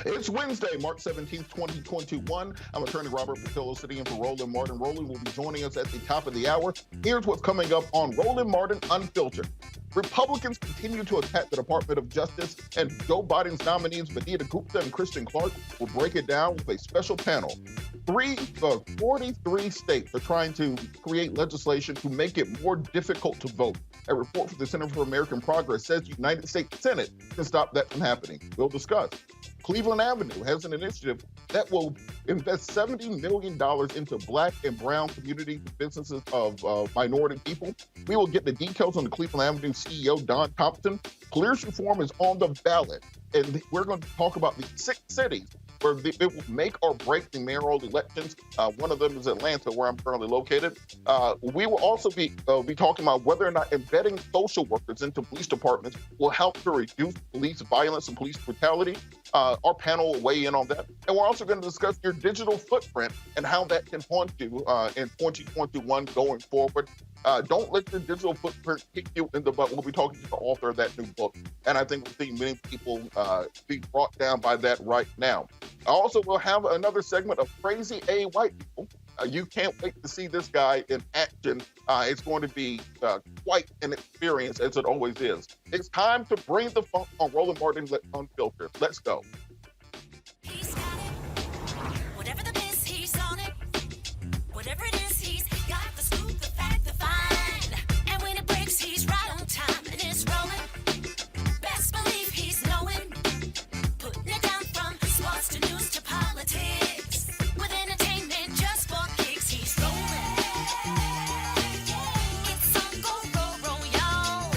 It's Wednesday, March 17th, 2021. I'm attorney Robert Patillo sitting in for Roland Martin. Roland will be joining us at the top of the hour. Here's what's coming up on Roland Martin Unfiltered. Republicans continue to attack the Department of Justice, and Joe Biden's nominees, Gupta and Clarke, will break it down with a special panel. 43 states are trying to create legislation to make it more difficult to vote. A report from the Center for American Progress says the United States Senate can stop that from happening. We'll discuss. Cleveland Avenue has an initiative that will invest $70 million into Black and brown communities and businesses of minority people. We will get the details on the Cleveland Avenue CEO, Don Thompson. Police reform is on the ballot, and we're going to talk about the 6 cities where it will make or break the mayoral elections. One of them is Atlanta, where I'm currently located. We will also be talking about whether or not embedding social workers into police departments will help to reduce police violence and police brutality. Our panel will weigh in on that. And we're also going to discuss your digital footprint and how that can haunt you in 2021 going forward. Don't let your digital footprint kick you in the butt. We'll be talking to the author of that new book. And I think we're seeing many people be brought down by that right now. Also, we'll have another segment of Crazy A White People. You can't wait to see this guy in action. It's going to be quite an experience, as it always is. It's time to bring the funk on Roland Martin Unfiltered. Let's go. He's got it. Whatever the biz, he's on it. Whatever it is, he's got the scoop, the fact, the find. And when it breaks, he's right on time and it's rolling. Best believe he's knowing. Putting it down from sports to news to politics. With entertainment just for kicks, he's rolling. It's on go, y'all.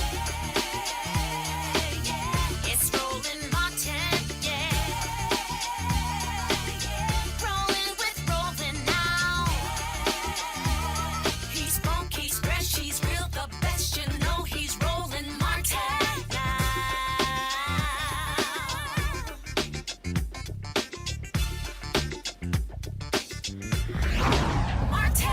It's Roland Martin, rolling with Roland now. He's funky, he's fresh, he's real, the best, you know he's Roland Martin now. Martin!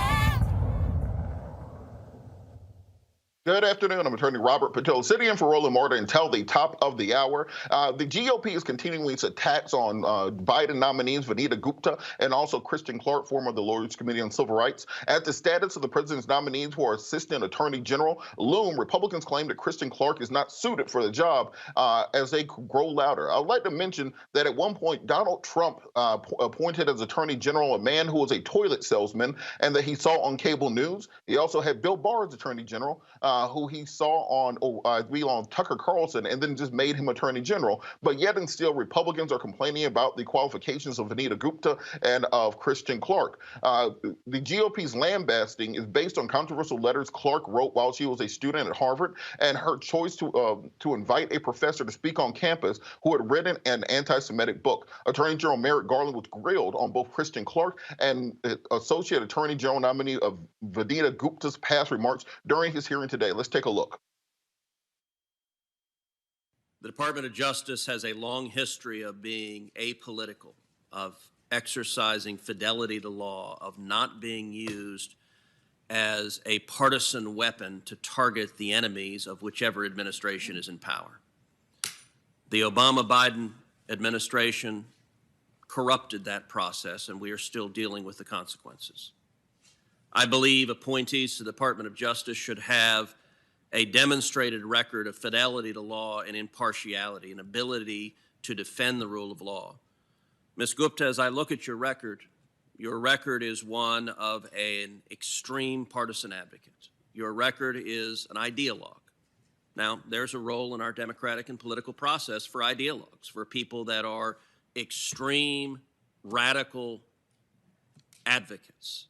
Good afternoon. I'm attorney Robert Patillo, sitting in for Roland Martin until the top of the hour. The GOP is continuing its attacks on Biden nominees Gupta and also Clarke, former of the Lawyers Committee on Civil Rights. As the status of the president's nominees who are Assistant Attorney General loom, Republicans claim that Clarke is not suited for the job as they grow louder. I'd like to mention that at one point, Donald Trump appointed as Attorney General a man who was a toilet salesman and that he saw on cable news. He also had Bill Barr as Attorney General, who he saw on Tucker Carlson, and then just made him Attorney General. But yet and still, Republicans are complaining about the qualifications of Gupta and of Clarke. The GOP's lambasting is based on controversial letters Clarke wrote while she was a student at Harvard, and her choice to invite a professor to speak on campus who had written an anti-Semitic book. Attorney General Merrick Garland was grilled on both Clarke and Associate Attorney General nominee of Vanita Gupta's past remarks during his hearing today. Let's take a look. The Department of Justice has a long history of being apolitical, of exercising fidelity to law, of not being used as a partisan weapon to target the enemies of whichever administration is in power. The Obama-Biden administration corrupted that process, and we are still dealing with the consequences. I believe appointees to the Department of Justice should have a demonstrated record of fidelity to law and impartiality, an ability to defend the rule of law. Ms. Gupta, as I look at your record is one of an extreme partisan advocate. Your record is an ideologue. Now, there's a role in our democratic and political process for ideologues, for people that are extreme, radical advocates.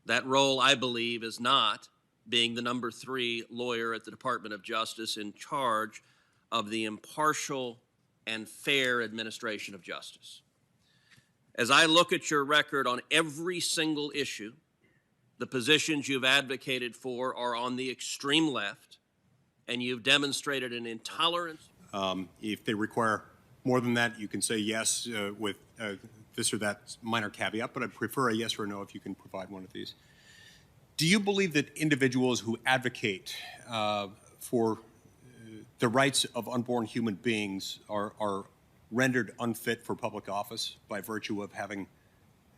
That role, I believe, is not being the number 3 lawyer at the Department of Justice in charge of the impartial and fair administration of justice. As I look at your record on every single issue, the positions you've advocated for are on the extreme left, and you've demonstrated an intolerance. If they require more than that, you can say yes with this or that minor caveat, but I'd prefer a yes or a no if you can provide one of these. Do you believe that individuals who advocate for the rights of unborn human beings are rendered unfit for public office by virtue of having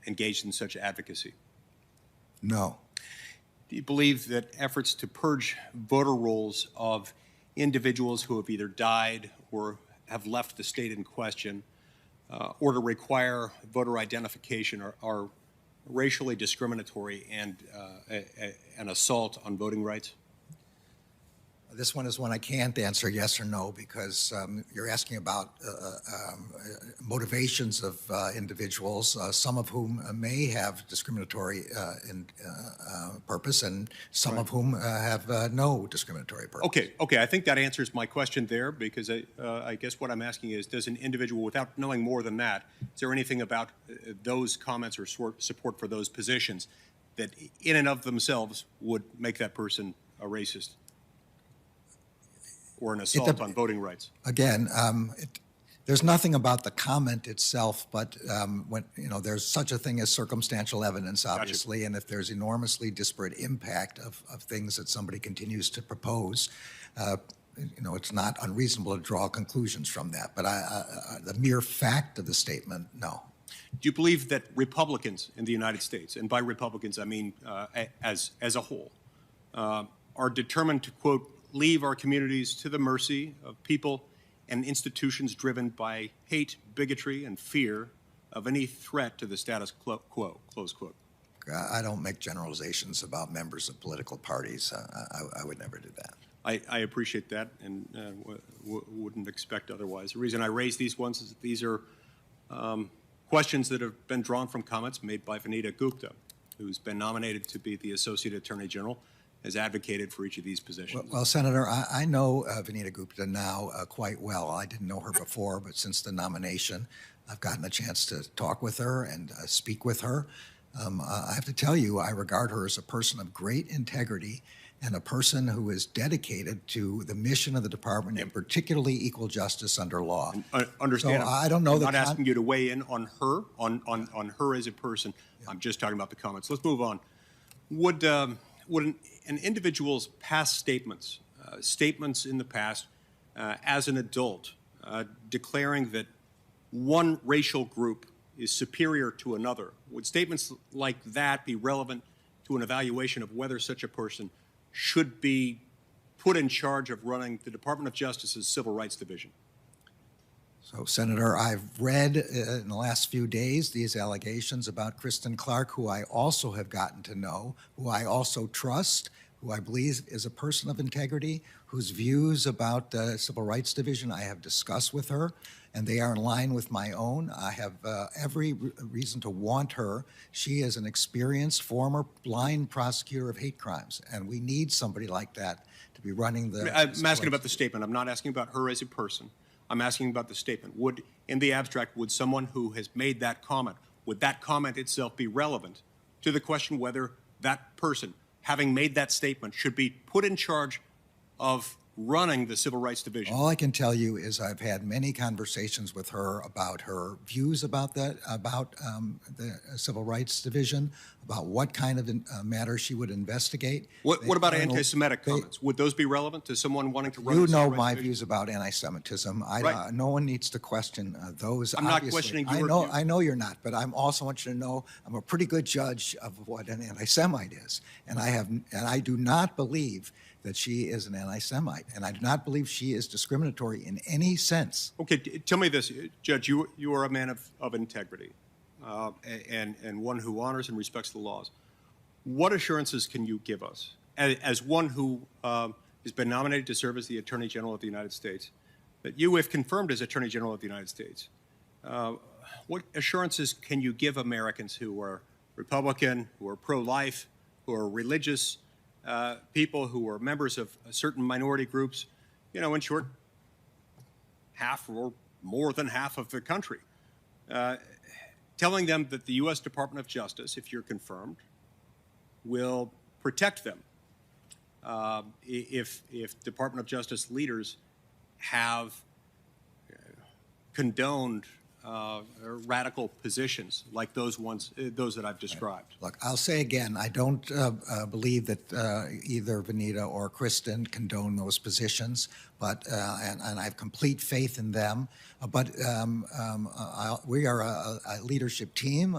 engaged in such advocacy? No. Do you believe that efforts to purge voter rolls of individuals who have either died or have left the state in question, or to require voter identification are racially discriminatory and an assault on voting rights? This one is one I can't answer yes or no because you're asking about motivations of individuals, some of whom may have discriminatory purpose and some of whom have no discriminatory purpose. Okay. I think that answers my question there because I guess what I'm asking is, does an individual, without knowing more than that, is there anything about those comments or support for those positions that in and of themselves would make that person a racist or an assault on voting rights? Again, there's nothing about the comment itself, but when there's such a thing as circumstantial evidence, obviously, and if there's enormously disparate impact of things that somebody continues to propose, it's not unreasonable to draw conclusions from that. But the mere fact of the statement, no. Do you believe that Republicans in the United States, and by Republicans I mean as a whole, are determined to, quote, leave our communities to the mercy of people and institutions driven by hate, bigotry, and fear of any threat to the status quo, close quote? I don't make generalizations about members of political parties. I would never do that. I appreciate that and wouldn't expect otherwise. The reason I raise these ones is that these are questions that have been drawn from comments made by Vanita Gupta, who's been nominated to be the Associate Attorney General, has advocated for each of these positions. Well, Senator, I know Vanita Gupta now quite well. I didn't know her before, but since the nomination, I've gotten a chance to talk with her and speak with her. I have to tell you, I regard her as a person of great integrity and a person who is dedicated to the mission of the department and particularly equal justice under law. Understand? So I don't know I'm not asking you to weigh in on her, on her as a person. Yeah. I'm just talking about the comments. Let's move on. Would an individual's past statements, statements in the past as an adult, declaring that one racial group is superior to another, would statements like that be relevant to an evaluation of whether such a person should be put in charge of running the Department of Justice's Civil Rights Division? So, Senator, I've read in the last few days these allegations about Kristen Clarke, who I also have gotten to know, who I also trust, who I believe is a person of integrity, whose views about the Civil Rights Division I have discussed with her, and they are in line with my own. I have every reason to want her. She is an experienced former blind prosecutor of hate crimes, and we need somebody like that to be running the... I'm asking about the statement. I'm not asking about her as a person. I'm asking about the statement. Would, in the abstract, would someone who has made that comment, would that comment itself be relevant to the question whether that person, having made that statement, should be put in charge of running the Civil Rights Division? All I can tell you is I've had many conversations with her about her views about that, about the Civil Rights Division, about what kind of matter she would investigate. What about anti-Semitic comments? Would those be relevant to someone wanting to run the You Civil know Rights my Division? views about anti-Semitism. Right. No one needs to question those. I'm not obviously. questioning your view. I know you're not, but I'm also want you to know I'm a pretty good judge of what an anti-Semite is, and I do not believe that she is an anti-Semite, and I do not believe she is discriminatory in any sense. Okay, tell me this, Judge. You are a man of integrity, and one who honors and respects the laws. What assurances can you give us, as one who has been nominated to serve as the Attorney General of the United States, that you, if confirmed as Attorney General of the United States, what assurances can you give Americans who are Republican, who are pro-life, who are religious, people who are members of certain minority groups, in short, half or more than half of the country, telling them that the U.S. Department of Justice, if you're confirmed, will protect them if Department of Justice leaders have condoned radical positions like those that I've described. Look, I'll say again, I don't believe that either Vanita or Kristen condone those positions, but and I have complete faith in them. But we are a leadership team,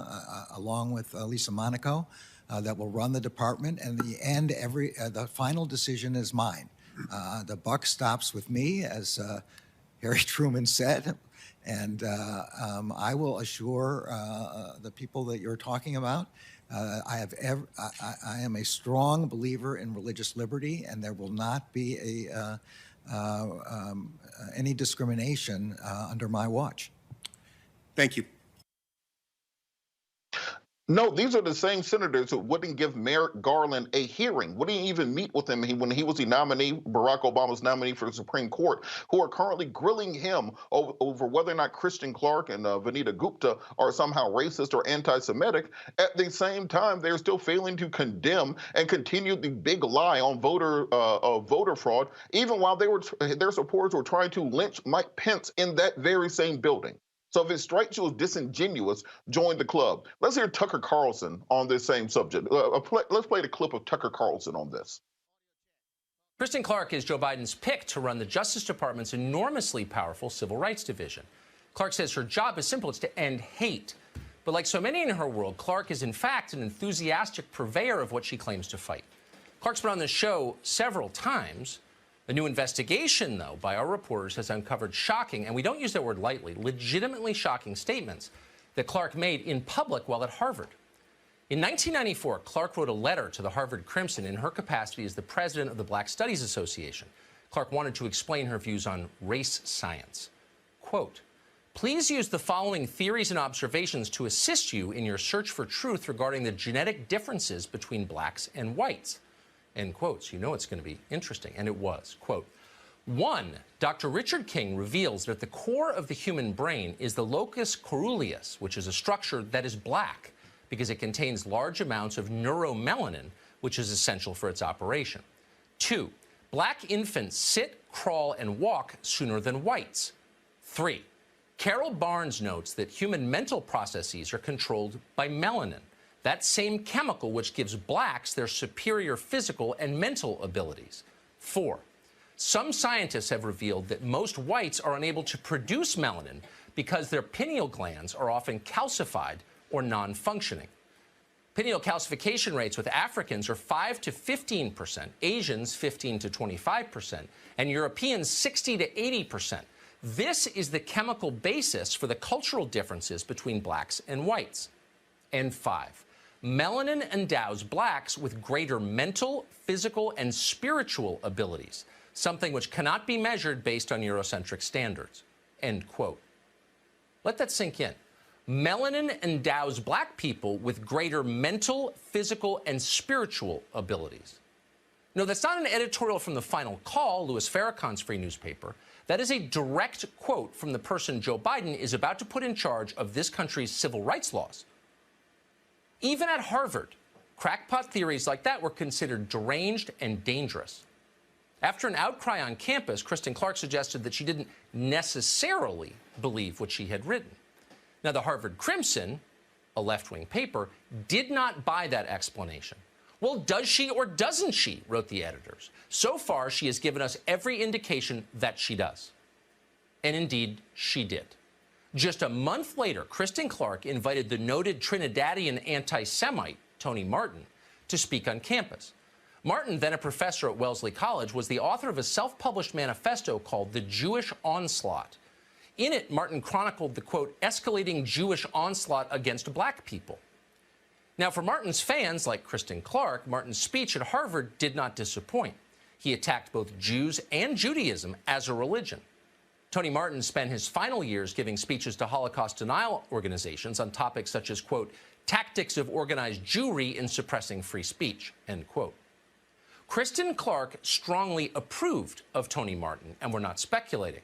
along with Lisa Monaco, that will run the department. And in the end, the final decision is mine. The buck stops with me, as Harry Truman said. And I will assure the people that you're talking about, I am a strong believer in religious liberty, and there will not be any discrimination under my watch. Thank you. No, these are the same senators who wouldn't give Merrick Garland a hearing, wouldn't even meet with him when he was the nominee, Barack Obama's nominee for the Supreme Court, who are currently grilling him over whether or not Kristen Clarke and Vanita Gupta are somehow racist or anti-Semitic. At the same time, they're still failing to condemn and continue the big lie on voter fraud, even while their supporters were trying to lynch Mike Pence in that very same building. So if it strikes you as disingenuous, join the club. Let's hear Tucker Carlson on this same subject. Let's play the clip of Tucker Carlson on this. Kristen Clarke is Joe Biden's pick to run the Justice Department's enormously powerful Civil Rights Division. Clarke says her job is simple. It's to end hate. But like so many in her world, Clarke is in fact an enthusiastic purveyor of what she claims to fight. Clarke's been on the show several times. A new investigation, though, by our reporters has uncovered shocking, and we don't use that word lightly, legitimately shocking statements that Clarke made in public while at Harvard. In 1994, Clarke wrote a letter to the Harvard Crimson in her capacity as the president of the Black Studies Association. Clarke wanted to explain her views on race science. Quote, "Please use the following theories and observations to assist you in your search for truth regarding the genetic differences between blacks and whites." End quotes. You know it's going to be interesting. And it was. Quote, 1, Dr. Richard King reveals that at the core of the human brain is the locus coeruleus, which is a structure that is black because it contains large amounts of neuromelanin, which is essential for its operation. 2, black infants sit, crawl, and walk sooner than whites. 3, Carol Barnes notes that human mental processes are controlled by melanin, that same chemical which gives blacks their superior physical and mental abilities. 4, some scientists have revealed that most whites are unable to produce melanin because their pineal glands are often calcified or non-functioning. Pineal calcification rates with Africans are 5 to 15%, Asians 15 to 25%, and Europeans 60 to 80%. This is the chemical basis for the cultural differences between blacks and whites. And 5, melanin endows blacks with greater mental, physical, and spiritual abilities, something which cannot be measured based on Eurocentric standards. End quote. Let that sink in. Melanin endows black people with greater mental, physical, and spiritual abilities. No, that's not an editorial from the Final Call, Louis Farrakhan's free newspaper. That is a direct quote from the person Joe Biden is about to put in charge of this country's civil rights laws. Even at Harvard, crackpot theories like that were considered deranged and dangerous. After an outcry on campus, Kristen Clarke suggested that she didn't necessarily believe what she had written. Now, the Harvard Crimson, a left-wing paper, did not buy that explanation. Well, does she or doesn't she, wrote the editors. So far, she has given us every indication that she does. And indeed, she did. Just a month later, Kristen Clarke invited the noted Trinidadian anti-Semite, Tony Martin, to speak on campus. Martin, then a professor at Wellesley College, was the author of a self-published manifesto called The Jewish Onslaught. In it, Martin chronicled the, quote, escalating Jewish onslaught against black people. Now, for Martin's fans, like Kristen Clarke, Martin's speech at Harvard did not disappoint. He attacked both Jews and Judaism as a religion. Tony Martin spent his final years giving speeches to Holocaust denial organizations on topics such as, quote, tactics of organized Jewry in suppressing free speech, end quote. Kristen Clarke strongly approved of Tony Martin, and we're not speculating,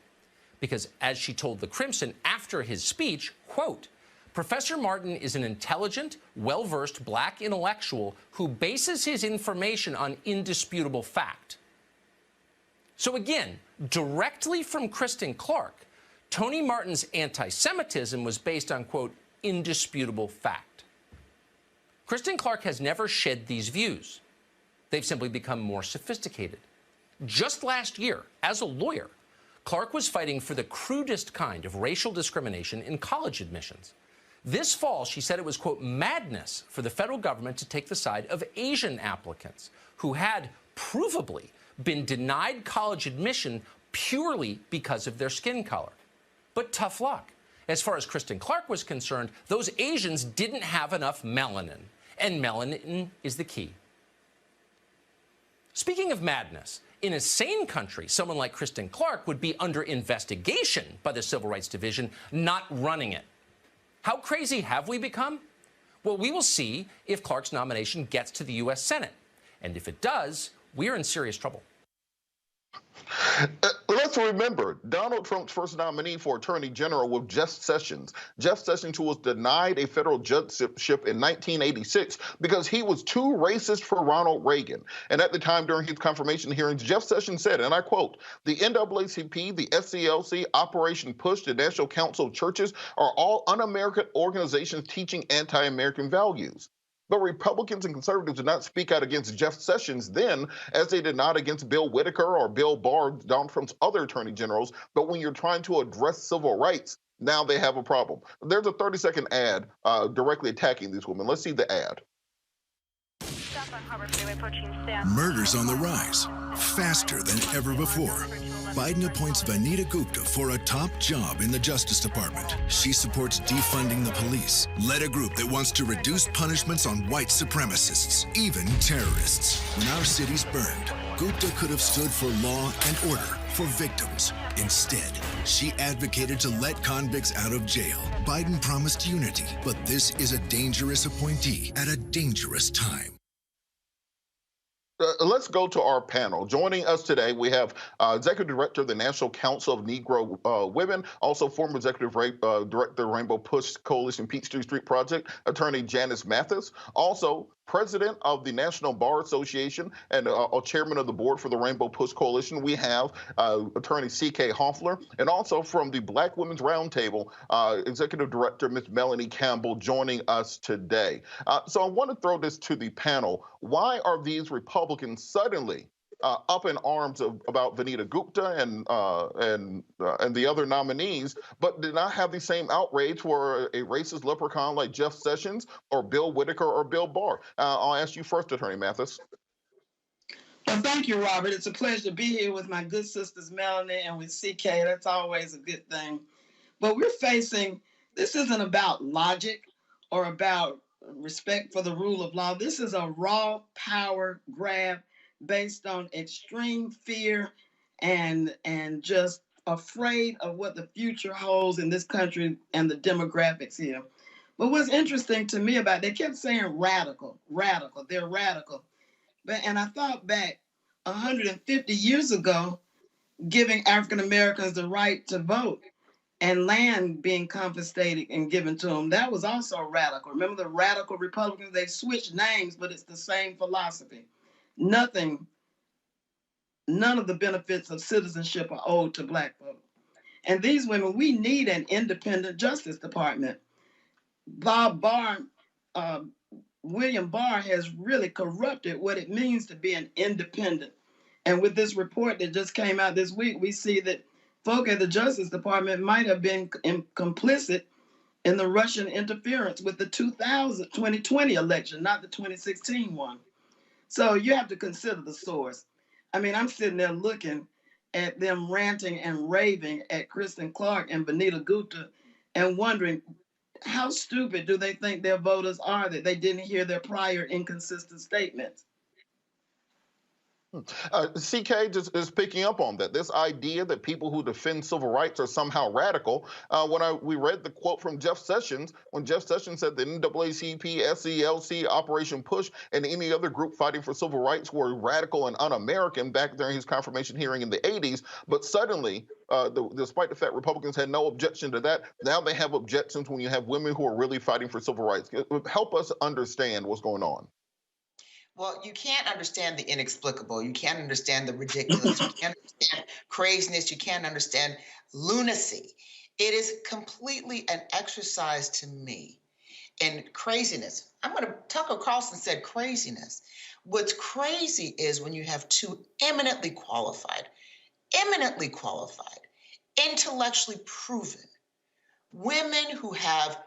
because as she told the Crimson after his speech, quote, Professor Martin is an intelligent, well-versed black intellectual who bases his information on indisputable fact. So again, directly from Kristen Clarke, Tony Martin's anti-Semitism was based on, quote, indisputable fact. Kristen Clarke has never shed these views. They've simply become more sophisticated. Just last year, as a lawyer, Clarke was fighting for the crudest kind of racial discrimination in college admissions. This fall, she said it was, quote, madness for the federal government to take the side of Asian applicants who had provably been denied college admission purely because of their skin color. But tough luck. As far as Kristen Clarke was concerned, those Asians didn't have enough melanin, and melanin is the key. Speaking of madness, in a sane country, someone like Kristen Clarke would be under investigation by the Civil Rights Division, not running it. How crazy have we become? Well, we will see if Clarke's nomination gets to the U.S. Senate. And if it does, we're in serious trouble. Let's remember, Donald Trump's first nominee for Attorney General was Jeff Sessions. Jeff Sessions, who was denied a federal judgeship in 1986 because he was too racist for Ronald Reagan. And at the time, during his confirmation hearings, Jeff Sessions said, and I quote, "The NAACP, the SCLC, Operation Push, the National Council of Churches are all un-American organizations teaching anti-American values." But Republicans and conservatives did not speak out against Jeff Sessions then, as they did not against Bill Whitaker or Bill Barr, Donald Trump's other attorney generals. But when you're trying to address civil rights, now they have a problem. There's a 30-second ad directly attacking these women. Let's see the ad. Murders on the rise, faster than ever before. Biden appoints Vanita Gupta for a top job in the Justice Department. She supports defunding the police, led a group that wants to reduce punishments on white supremacists, even terrorists. When our cities burned, Gupta could have stood for law and order for victims. Instead, she advocated to let convicts out of jail. Biden promised unity, but this is a dangerous appointee at a dangerous time. Let's go to our panel. Joining us today, we have Executive Director of the National Council of Negro Women, also former Executive Director of Rainbow Push Coalition Peachtree Street Project, Attorney Janice Mathis, also President of the National Bar Association and Chairman of the Board for the Rainbow Push Coalition. We have Attorney C.K. Hoffler, and also from the Black Women's Roundtable, Executive Director Ms. Melanie Campbell joining us today. So I want to throw this to the panel. Why are these Republicans suddenly up in arms about Vanita Gupta and the other nominees, but did not have the same outrage for a racist leprechaun like Jeff Sessions or Bill Whitaker or Bill Barr? I'll ask you first, Attorney Mathis. Well, thank you, Robert. It's a pleasure to be here with my good sisters Melanie and with CK. That's always a good thing. But we're facing, this isn't about logic or about respect for the rule of law. This is a raw power grab based on extreme fear and just afraid of what the future holds in this country and the demographics here. But what's interesting to me about it, they kept saying radical, they're radical. And I thought back 150 years ago, giving African Americans the right to vote and land being confiscated and given to them, that was also radical. Remember the radical Republicans? They switched names, but it's the same philosophy. None of the benefits of citizenship are owed to Black folks. And these women, we need an independent Justice Department. William Barr has really corrupted what it means to be an independent. And with this report that just came out this week, we see that folk at the Justice Department might have been complicit in the Russian interference with the 2020 election, not the 2016 one. So you have to consider the source. I mean, I'm sitting there looking at them ranting and raving at Kristen Clarke and Vanita Gupta and wondering, how stupid do they think their voters are that they didn't hear their prior inconsistent statements? CK just is picking up on that. This idea that people who defend civil rights are somehow radical. We read the quote from Jeff Sessions, when Jeff Sessions said the NAACP, SCLC, Operation Push, and any other group fighting for civil rights were radical and un-American back during his confirmation hearing in the 80s. But suddenly, despite the fact Republicans had no objection to that, now they have objections when you have women who are really fighting for civil rights. Help us understand what's going on. Well, you can't understand the inexplicable. You can't understand the ridiculous. You can't understand craziness. You can't understand lunacy. It is completely an exercise to me in craziness. Tucker Carlson said craziness. What's crazy is when you have two eminently qualified, intellectually proven women who have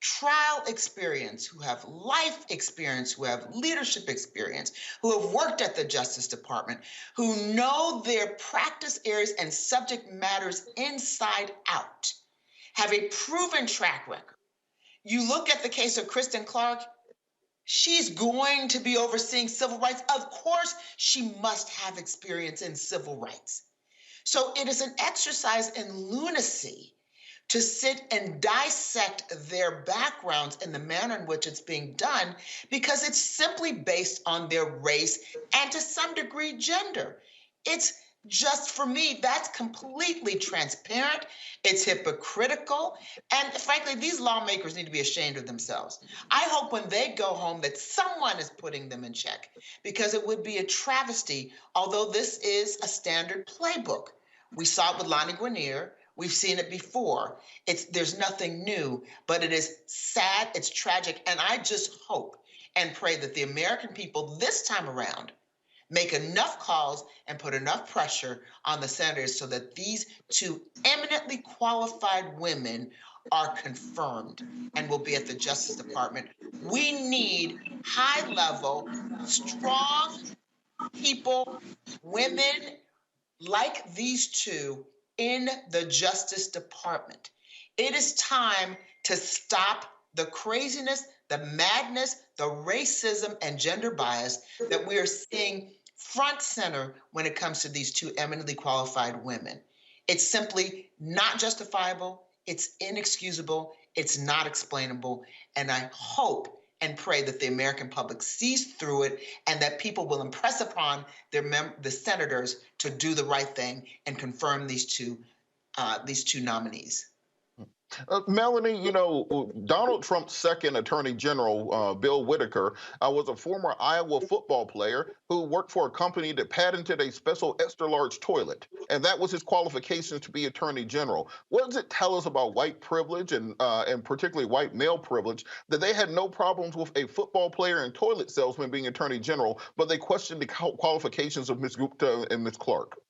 trial experience, who have life experience, who have leadership experience, who have worked at the Justice Department, who know their practice areas and subject matters inside out, have a proven track record. You look at the case of Kristen Clarke, she's going to be overseeing civil rights. Of course, she must have experience in civil rights. So it is an exercise in lunacy to sit and dissect their backgrounds in the manner in which it's being done, because it's simply based on their race and to some degree gender. It's just, for me, that's completely transparent. It's hypocritical. And frankly, these lawmakers need to be ashamed of themselves. I hope when they go home that someone is putting them in check, because it would be a travesty, although this is a standard playbook. We saw it with Lonnie Guinier. We've seen it before. There's nothing new, but it is sad, it's tragic, and I just hope and pray that the American people this time around make enough calls and put enough pressure on the senators so that these two eminently qualified women are confirmed and will be at the Justice Department. We need high-level, strong people, women like these two in the Justice Department. It is time to stop the craziness, the madness, the racism, and gender bias that we are seeing front center when it comes to these two eminently qualified women. It's simply not justifiable. It's inexcusable. It's not explainable. And I hope and pray that the American public sees through it and that people will impress upon the senators to do the right thing and confirm these two nominees. Melanie, Donald Trump's second Attorney General, Bill Whitaker, was a former Iowa football player who worked for a company that patented a special extra-large toilet, and that was his qualifications to be Attorney General. What does it tell us about white privilege and particularly white male privilege that they had no problems with a football player and toilet salesman being Attorney General, but they questioned the qualifications of Ms. Gupta and Ms. Clarke?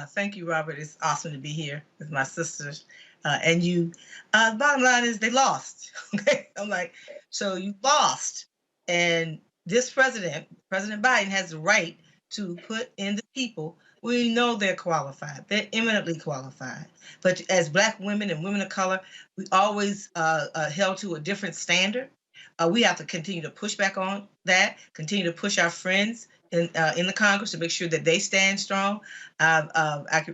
Thank you, Robert. It's awesome to be here with my sisters. And you, the bottom line is they lost. Okay. I'm like, so you lost. And this President Biden, has the right to put in the people. We know they're qualified. They're eminently qualified. But as Black women and women of color, we always held to a different standard. We have to continue to push back on that, continue to push our friends in the Congress to make sure that they stand strong. I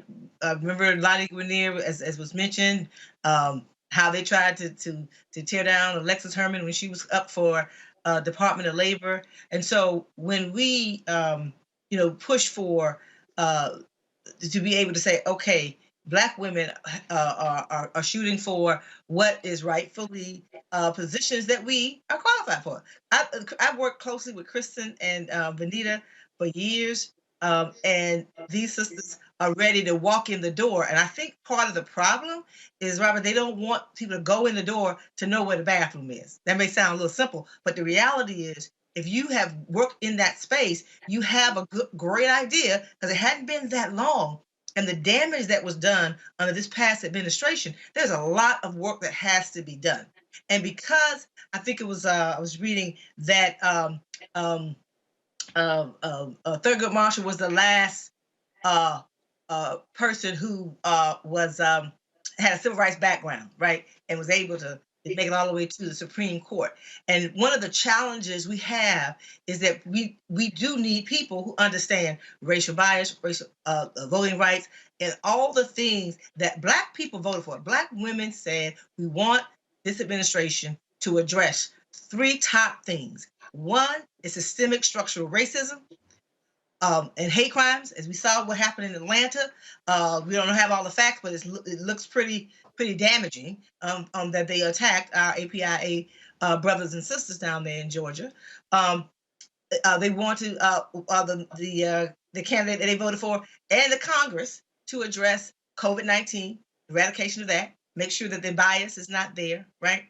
remember Lonnie Guinier, as was mentioned, how they tried to tear down Alexis Herman when she was up for Department of Labor. And so when we, push for to be able to say, okay, Black women are shooting for what is rightfully positions that we are qualified for. I've worked closely with Kristen and Vanita for years, and these sisters are ready to walk in the door. And I think part of the problem is, Robert, they don't want people to go in the door to know where the bathroom is. That may sound a little simple, but the reality is, if you have worked in that space, you have a great idea, because it hadn't been that long. And the damage that was done under this past administration, there's a lot of work that has to be done. And because I think it was, I was reading that Thurgood Marshall was the last person who had a civil rights background, right, and was able to make it all the way to the Supreme Court. And one of the challenges we have is that we do need people who understand racial bias, racial voting rights, and all the things that Black people voted for. Black women said, we want this administration to address three top things. One is systemic structural racism and hate crimes, as we saw what happened in Atlanta. We don't have all the facts, but it looks pretty damaging that they attacked our APIA brothers and sisters down there in Georgia. They want to the candidate that they voted for and the Congress to address COVID-19, eradication of that, make sure that the bias is not there, right?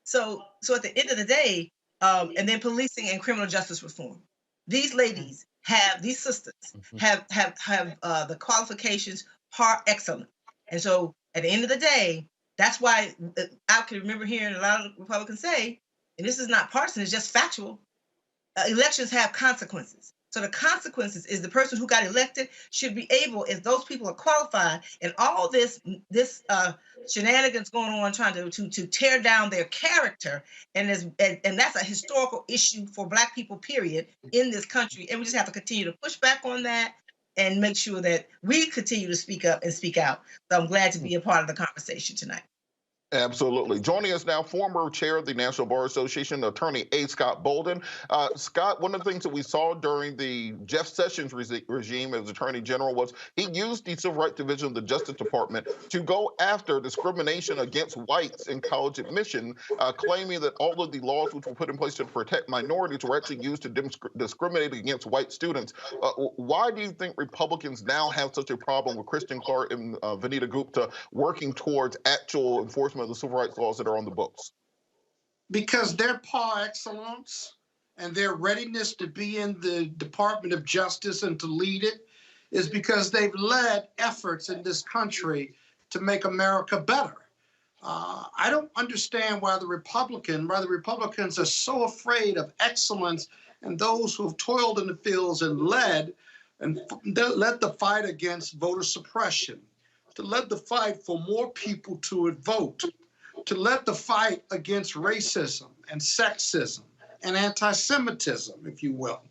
So at the end of the day, and then policing and criminal justice reform. These ladies have, these sisters have the qualifications par excellence. And so at the end of the day, that's why I can remember hearing a lot of Republicans say, and this is not partisan, it's just factual, elections have consequences. So the consequences is the person who got elected should be able, if those people are qualified, and all this shenanigans going on trying to tear down their character, and that's a historical issue for Black people, period, in this country. And we just have to continue to push back on that and make sure that we continue to speak up and speak out. So I'm glad to be a part of the conversation tonight. Absolutely. Joining us now, former chair of the National Bar Association, attorney A. Scott Bolden. Scott, one of the things that we saw during the Jeff Sessions regime as Attorney General was he used the Civil Rights Division of the Justice Department to go after discrimination against whites in college admission, claiming that all of the laws which were put in place to protect minorities were actually used to discriminate against white students. Why do you think Republicans now have such a problem with Kristen Clarke and Vanita Gupta working towards actual enforcement of the civil rights laws that are on the books? Because their par excellence and their readiness to be in the Department of Justice and to lead it is because they've led efforts in this country to make America better. I don't understand why the Republicans are so afraid of excellence and those who have toiled in the fields and led the fight against voter suppression, to lead the fight for more people to vote, to lead the fight against racism and sexism and anti-Semitism, if you will.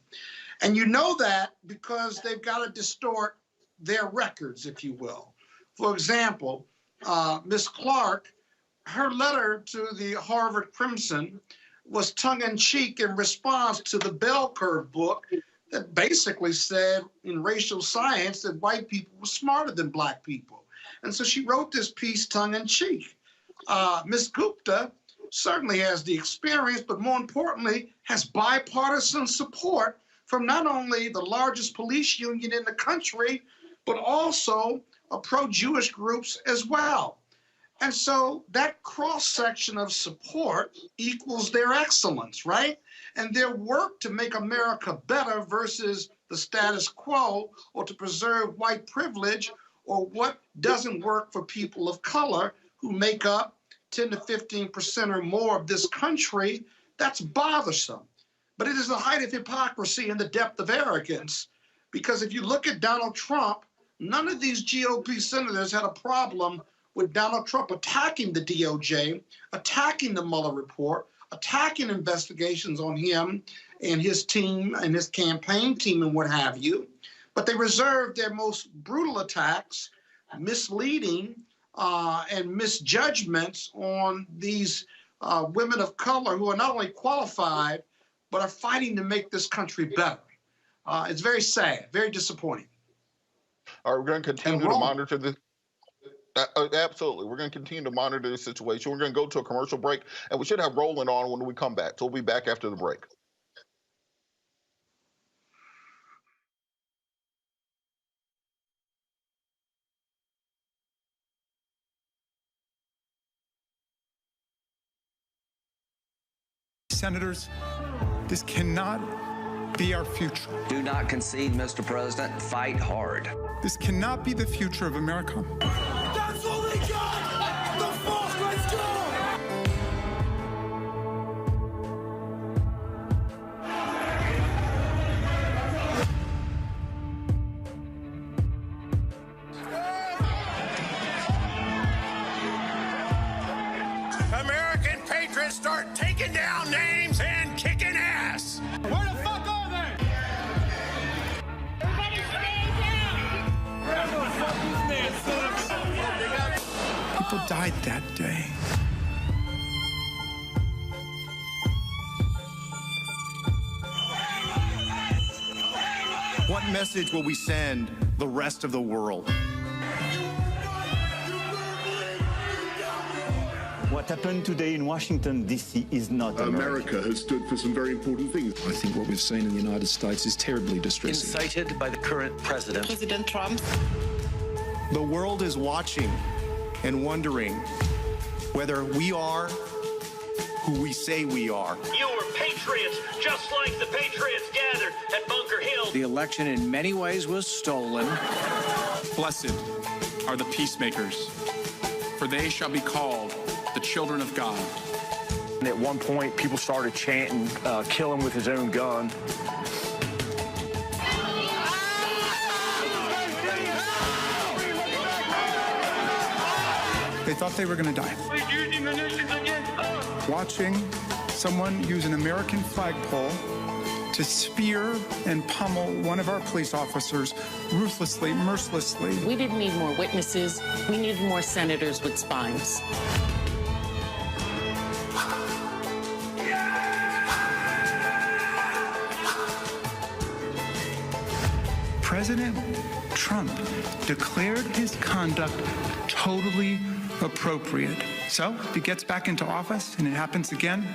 And you know that because they've got to distort their records, if you will. For example, Ms. Clarke, her letter to the Harvard Crimson was tongue-in-cheek in response to the Bell Curve book that basically said in racial science that white people were smarter than Black people. And so she wrote this piece tongue-in-cheek. Ms. Gupta certainly has the experience, but more importantly, has bipartisan support from not only the largest police union in the country, but also pro-Jewish groups as well. And so that cross-section of support equals their excellence, right? And their work to make America better versus the status quo or to preserve white privilege or what doesn't work for people of color who make up 10 to 15% or more of this country, that's bothersome. But it is the height of hypocrisy and the depth of arrogance, because if you look at Donald Trump, none of these GOP senators had a problem with Donald Trump attacking the DOJ, attacking the Mueller report, attacking investigations on him and his team and his campaign team and what have you. But they reserved their most brutal attacks, misleading and misjudgments on these women of color who are not only qualified, but are fighting to make this country better. It's very sad, very disappointing. All right, we're going to continue to monitor this. Absolutely. We're going to continue to monitor this situation. We're going to go to a commercial break, and we should have Roland on when we come back. So we'll be back after the break. Senators, this cannot be our future. Do not concede, Mr. President. Fight hard. This cannot be the future of America. That's what we got! The force, let's go! American patriots start taking down names and kicking ass. Where the fuck are they? Everybody stay down. Where the fuck is this? People died that day. What message will we send the rest of the world? What happened today in Washington, D.C. is not America has stood for some very important things. I think what we've seen in the United States is terribly distressing. Incited by the current president. President Trump. The world is watching and wondering whether we are who we say we are. You were patriots, just like the patriots gathered at Bunker Hill. The election in many ways was stolen. Blessed are the peacemakers, for they shall be called the children of God. And at one point, people started chanting, kill him with his own gun. They thought they were going to die. Watching someone use an American flagpole to spear and pummel one of our police officers ruthlessly, mercilessly. We didn't need more witnesses. We needed more senators with spines. President Trump declared his conduct totally appropriate. So if he gets back into office and it happens again,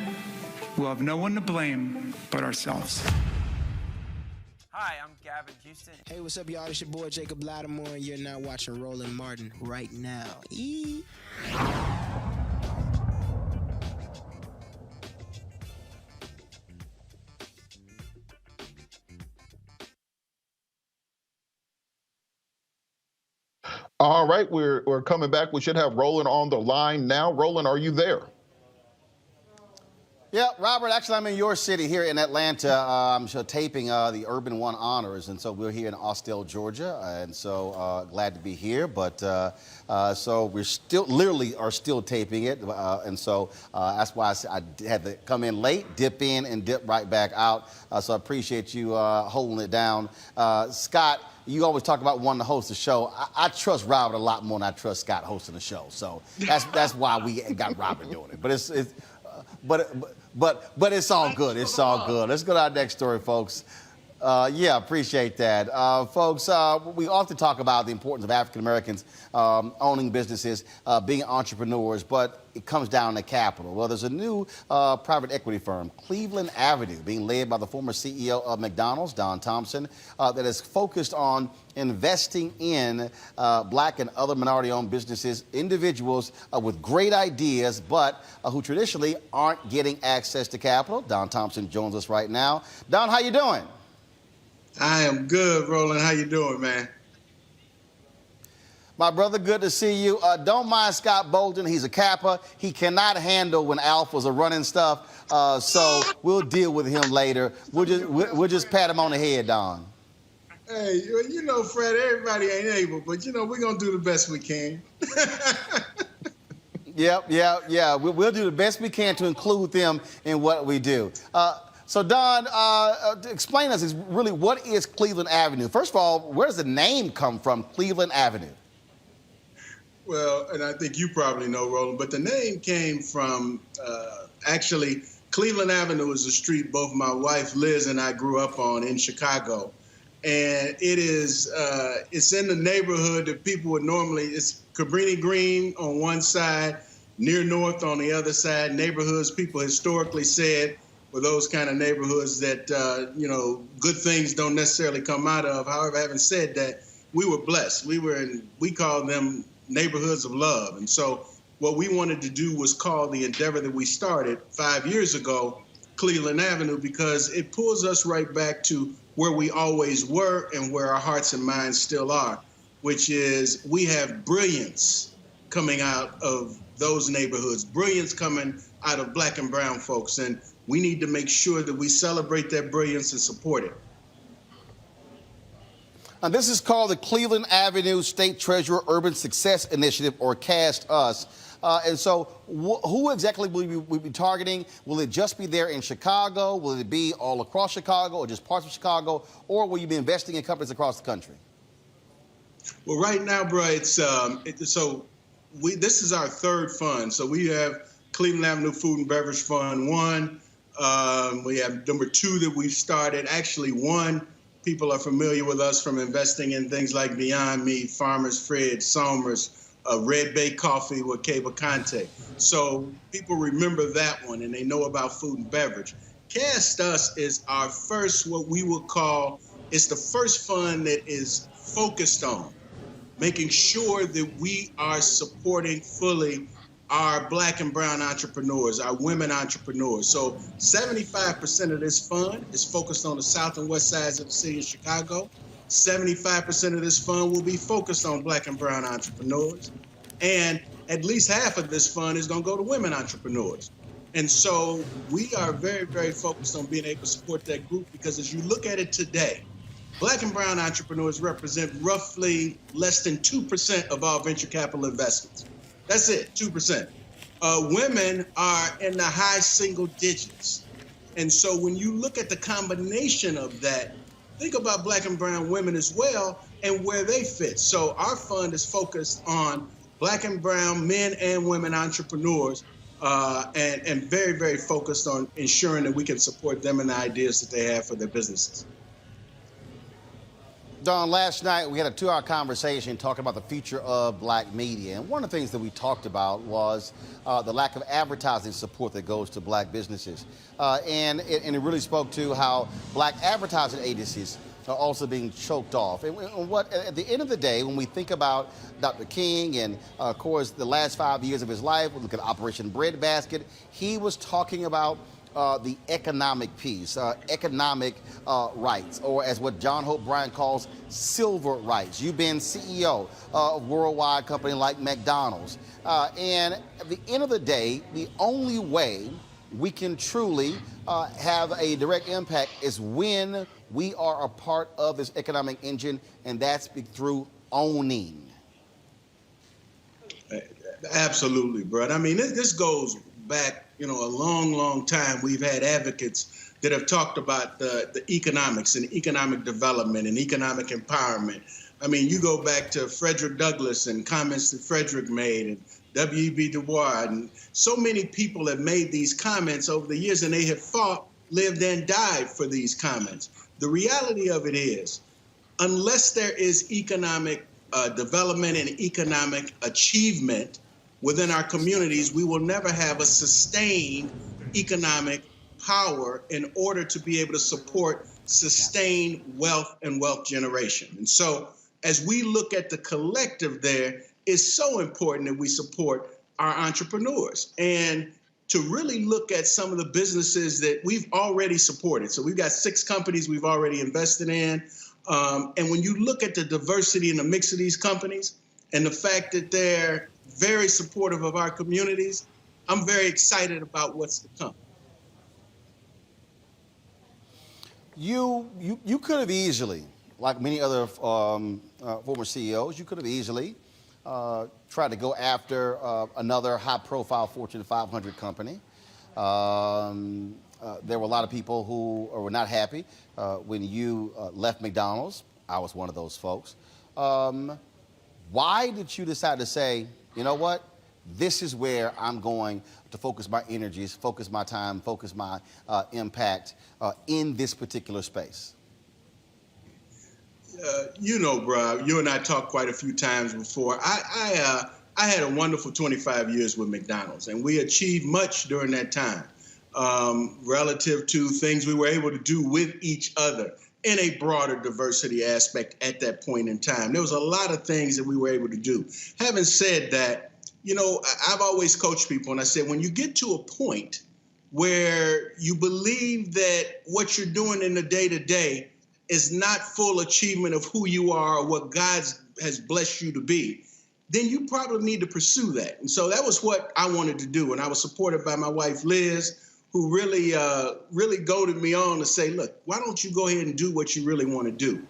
we'll have no one to blame but ourselves. Hi, I'm Gavin Houston. Hey, what's up, y'all? It's your boy Jacob Lattimore, and you're now watching Roland Martin right now. All right, we're coming back. We should have Roland on the line now. Roland, are you there? Yeah, Robert, actually, I'm in your city here in Atlanta. I'm taping the Urban One Honors, and so we're here in Austell, Georgia, and so glad to be here. But so we're still, literally are still taping it, and so that's why I had to come in late, dip in, and dip right back out. So I appreciate you holding it down. Scott, you always talk about wanting to host a show. I trust Robert a lot more than I trust Scott hosting the show. So that's why we got Robert doing it. But it's all good. It's all good. Let's go to our next story, folks. Yeah, appreciate that. Folks, we often talk about the importance of African Americans owning businesses, being entrepreneurs, but it comes down to capital. Well, there's a new private equity firm, Cleveland Avenue, being led by the former CEO of McDonald's, Don Thompson, that is focused on investing in black and other minority-owned businesses, individuals with great ideas, but who traditionally aren't getting access to capital. Don Thompson joins us right now. Don, how you doing? I am good, Roland. How you doing, man? My brother, good to see you. Don't mind Scott Bolden. He's a Kappa. He cannot handle when alphas are running stuff, so we'll deal with him later. We'll just pat him on the head, Don. Hey, you know, Fred, everybody ain't able, but, you know, we're going to do the best we can. Yeah. We'll do the best we can to include them in what we do. So, Don, explain to us, really, what is Cleveland Avenue? First of all, where does the name come from, Cleveland Avenue? Well, and I think you probably know, Roland, but the name came from, actually, Cleveland Avenue is a street both my wife, Liz, and I grew up on in Chicago. And it is, it's in the neighborhood that people would normally, it's Cabrini Green on one side, Near North on the other side, neighborhoods people historically said were those kind of neighborhoods that, you know, good things don't necessarily come out of. However, having said that, we were blessed. We called them neighborhoods of love. And so what we wanted to do was call the endeavor that we started 5 years ago, Cleveland Avenue, because it pulls us right back to where we always were and where our hearts and minds still are, which is we have brilliance coming out of those neighborhoods, brilliance coming out of black and brown folks. And we need to make sure that we celebrate that brilliance and support it. Now, this is called the Cleveland Avenue State Treasurer Urban Success Initiative, or CAST US. And so who exactly will we be targeting? Will it just be there in Chicago? Will it be all across Chicago or just parts of Chicago? Or will you be investing in companies across the country? Well, right now, bro, this is our third fund. So we have Cleveland Avenue Food and Beverage Fund 1. We have number 2 that we've started. Actually, 1, people are familiar with us from investing in things like Beyond Meat, Farmer's Fred, Somers, Red Bay Coffee with Cable Conte. So people remember that one and they know about food and beverage. Cast Us is our first, what we would call, it's the first fund that is focused on making sure that we are supporting fully our Black and brown entrepreneurs, our women entrepreneurs. So 75% of this fund is focused on the south and west sides of the city of Chicago. 75% of this fund will be focused on Black and brown entrepreneurs. And at least half of this fund is going to go to women entrepreneurs. And so we are very, very focused on being able to support that group, because as you look at it today, Black and brown entrepreneurs represent roughly less than 2% of all venture capital investments. That's it, 2%. Women are in the high single digits. And so when you look at the combination of that, think about Black and brown women as well and where they fit. So our fund is focused on Black and brown men and women entrepreneurs, and very, very focused on ensuring that we can support them and the ideas that they have for their businesses. Don, last night we had a 2-hour conversation talking about the future of Black media. And one of the things that we talked about was the lack of advertising support that goes to Black businesses. And it really spoke to how Black advertising agencies are also being choked off. And what, at the end of the day, when we think about Dr. King and, of course, the last 5 years of his life, we look at Operation Breadbasket, he was talking about the economic piece, economic rights, or as what John Hope Bryant calls silver rights. You've been CEO of a worldwide company like McDonald's. And at the end of the day, the only way we can truly have a direct impact is when we are a part of this economic engine, and that's through owning. Absolutely, bro. I mean, this goes back, a long, long time. We've had advocates that have talked about the economics and economic development and economic empowerment. I mean, you go back to Frederick Douglass and comments that Frederick made, and W.E.B. Du Bois, and so many people have made these comments over the years, and they have fought, lived, and died for these comments. The reality of it is, unless there is economic development and economic achievement within our communities, we will never have a sustained economic power in order to be able to support sustained wealth and wealth generation. And so as we look at the collective there, it's so important that we support our entrepreneurs and to really look at some of the businesses that we've already supported. So we've got 6 companies we've already invested in. And when you look at the diversity and the mix of these companies and the fact that they're very supportive of our communities, I'm very excited about what's to come. You could have easily, like many other former CEOs, you could have easily tried to go after another high-profile Fortune 500 company. There were a lot of people who were not happy when you left McDonald's. I was one of those folks. Why did you decide to say, you know what, this is where I'm going to focus my energies, focus my time, focus my impact in this particular space? Bro, you and I talked quite a few times before. I had a wonderful 25 years with McDonald's, and we achieved much during that time relative to things we were able to do with each other in a broader diversity aspect at that point in time. There was a lot of things that we were able to do. Having said that, I've always coached people, and I said, when you get to a point where you believe that what you're doing in the day-to-day is not full achievement of who you are or what God has blessed you to be, then you probably need to pursue that. And so that was what I wanted to do. And I was supported by my wife, Liz, who really goaded me on to say, look, why don't you go ahead and do what you really want to do?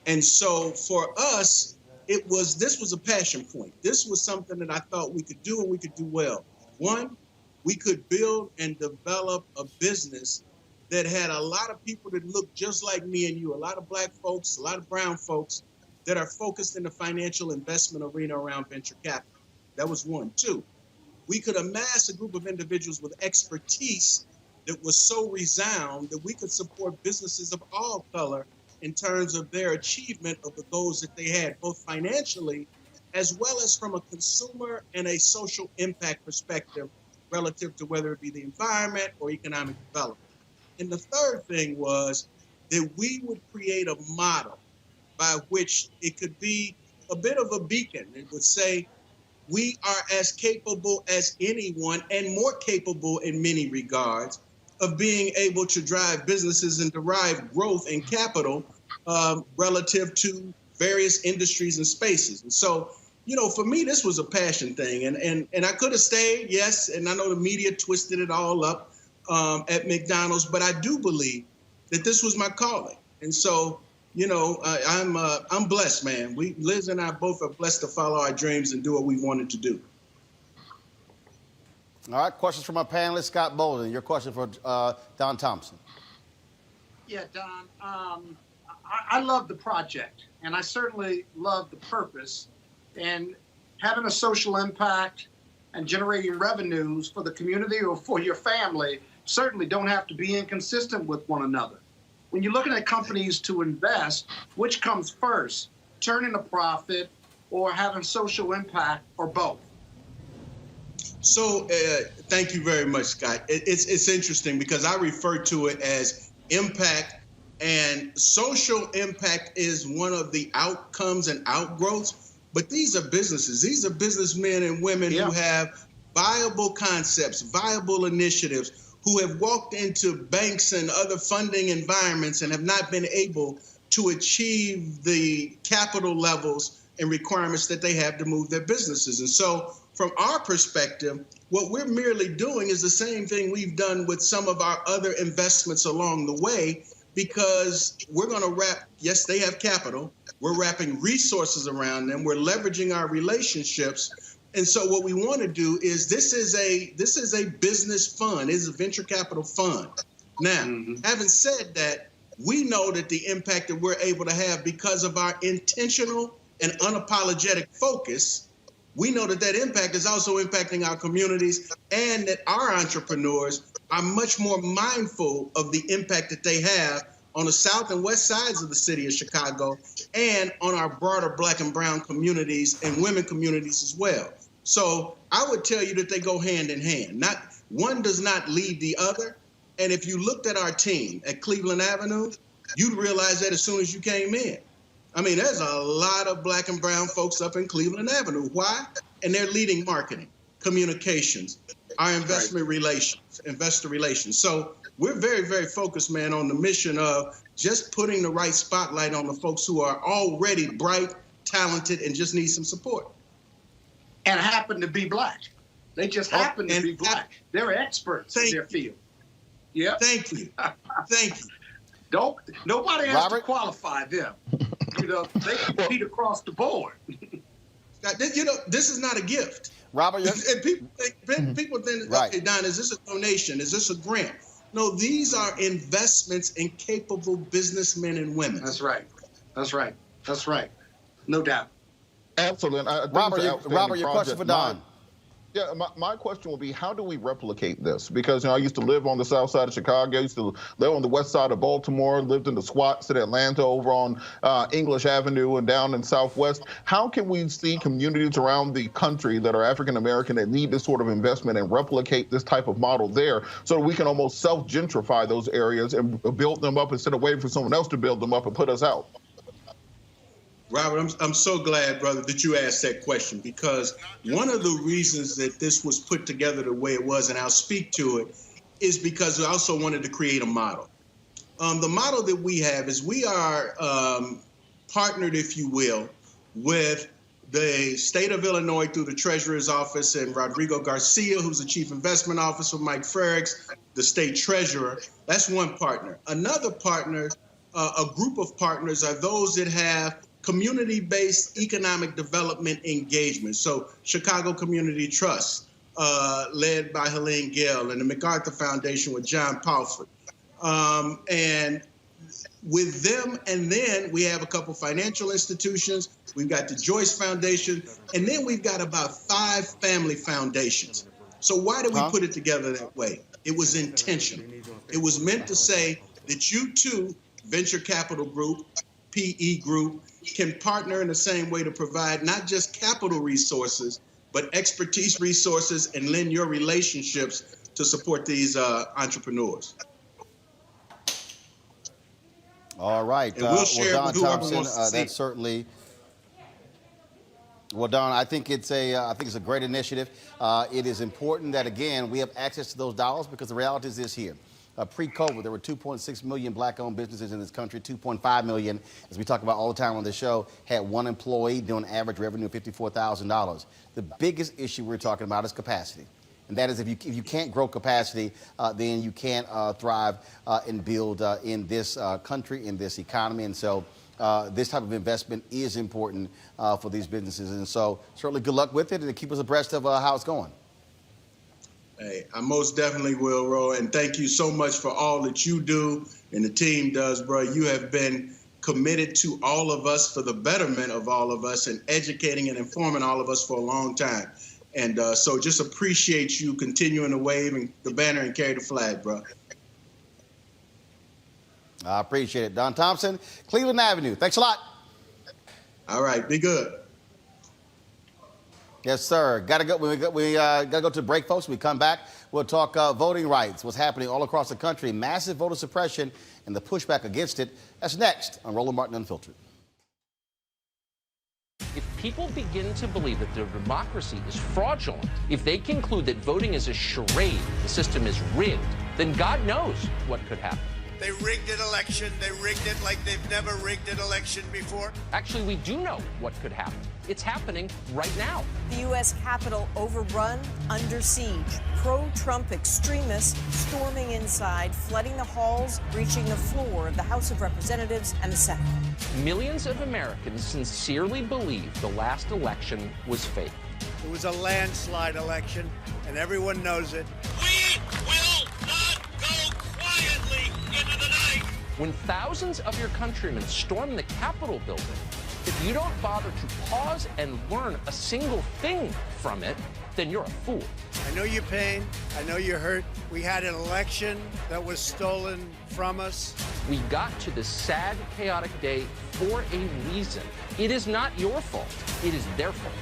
And so for us, this was a passion point. This was something that I thought we could do and we could do well. One, we could build and develop a business that had a lot of people that look just like me and you, a lot of Black folks, a lot of brown folks that are focused in the financial investment arena around venture capital. That was one. Two, we could amass a group of individuals with expertise that was so resound that we could support businesses of all color in terms of their achievement of the goals that they had, both financially as well as from a consumer and a social impact perspective relative to whether it be the environment or economic development. And the third thing was that we would create a model by which it could be a bit of a beacon. It would say, we are as capable as anyone and more capable in many regards of being able to drive businesses and derive growth and capital relative to various industries and spaces. And so, you know, for me, this was a passion thing. And I could have stayed, yes, and I know the media twisted it all up at McDonald's, but I do believe that this was my calling. And so, you know, I'm blessed, man. Liz and I both are blessed to follow our dreams and do what we wanted to do. All right, questions from our panelist, Scott Bolden. Your question for Don Thompson. Yeah, Don, I love the project, and I certainly love the purpose. And having a social impact and generating revenues for the community or for your family certainly don't have to be inconsistent with one another. When you're looking at companies to invest, which comes first, turning a profit or having social impact, or both? So thank you very much, Scott. It's interesting because I refer to it as impact, and social impact is one of the outcomes and outgrowths. But these are businesses. These are businessmen and women who have viable concepts, viable initiatives, who have walked into banks and other funding environments and have not been able to achieve the capital levels and requirements that they have to move their businesses. And so from our perspective, what we're merely doing is the same thing we've done with some of our other investments along the way, because we're going to wrap, yes, they have capital. We're wrapping resources around them. We're leveraging our relationships. And so what we want to do is this is a business fund. It's a venture capital fund. Now, having said that, we know that the impact that we're able to have because of our intentional and unapologetic focus, we know that that impact is also impacting our communities, and that our entrepreneurs are much more mindful of the impact that they have on the south and west sides of the city of Chicago and on our broader Black and brown communities and women communities as well. So I would tell you that they go hand in hand. Not one does not lead the other. And if you looked at our team at Cleveland Avenue, you'd realize that as soon as you came in. I mean, there's a lot of Black and brown folks up in Cleveland Avenue. Why? And they're leading marketing, communications, our investment relations, investor relations. So we're very, very focused, man, on the mission of just putting the right spotlight on the folks who are already bright, talented, and just need some support. And happen to be Black. They just happen to be Black. They're experts in their field. Yeah. Thank you. Thank you. Nobody has to qualify them. You know, they compete across the board. You know, this is not a gift. Robert, and people think, okay, Don, is this a donation? Is this a grant? No, these are investments in capable businessmen and women. That's right. That's right. That's right. No doubt. Absolutely. Robert, your question for Don. Yeah, my question will be, how do we replicate this? Because, you know, I used to live on the south side of Chicago. I used to live on the west side of Baltimore, lived in the Squats in Atlanta over on English Avenue and down in Southwest. How can we see communities around the country that are African-American that need this sort of investment and replicate this type of model there so that we can almost self-gentrify those areas and build them up instead of waiting for someone else to build them up and put us out? Robert, I'm so glad, brother, that you asked that question, because one of the reasons that this was put together the way it was, and I'll speak to it, is because I also wanted to create a model. The model that we have is we are partnered, if you will, with the state of Illinois through the Treasurer's Office and Rodrigo Garcia, who's the Chief Investment Officer, Mike Frericks, the State Treasurer. That's one partner. Another partner, a group of partners, are those that have community-based economic development engagement. So Chicago Community Trust, led by Helene Gale, and the MacArthur Foundation with John Palford. And with them, and then we have a couple financial institutions. We've got the Joyce Foundation, and then we've got about 5 family foundations. So why did we put it together that way? It was intentional. It was meant to say that you too, venture capital group, PE group, can partner in the same way to provide not just capital resources, but expertise resources, and lend your relationships to support these entrepreneurs. All right. And we'll share Don with whoever Thompson, wants to see. that's certainly Well, Don, I think it's a great initiative. It is important that, again, we have access to those dollars because the reality is this here. Pre-COVID, there were 2.6 million black-owned businesses in this country. 2.5 million, as we talk about all the time on this show, had one employee doing average revenue of $54,000. The biggest issue we're talking about is capacity. And that is if you can't grow capacity, then you can't thrive and build in this country, in this economy. And so this type of investment is important for these businesses. And so certainly good luck with it and keep us abreast of how it's going. Hey, I most definitely will, Roland. And thank you so much for all that you do and the team does, bro. You have been committed to all of us for the betterment of all of us and educating and informing all of us for a long time. And so just appreciate you continuing to wave and the banner and carry the flag, bro. I appreciate it. Don Thompson, Cleveland Avenue. Thanks a lot. All right. Be good. Yes, sir. Gotta go. We gotta go to the break, folks. When we come back, we'll talk voting rights, what's happening all across the country, massive voter suppression, and the pushback against it. That's next on Roland Martin Unfiltered. If people begin to believe that their democracy is fraudulent, if they conclude that voting is a charade, the system is rigged, then God knows what could happen. They rigged an election. They rigged it like they've never rigged an election before. Actually, we do know what could happen. It's happening right now. The U.S. Capitol overrun, under siege. Pro-Trump extremists storming inside, flooding the halls, reaching the floor of the House of Representatives and the Senate. Millions of Americans sincerely believe the last election was fake. It was a landslide election, and everyone knows it. We will not go quietly into the night. When thousands of your countrymen storm the Capitol building, if you don't bother to pause and learn a single thing from it, then you're a fool. I know your pain. I know you're hurt. We had an election that was stolen from us. We got to this sad, chaotic day for a reason. It is not your fault. It is their fault.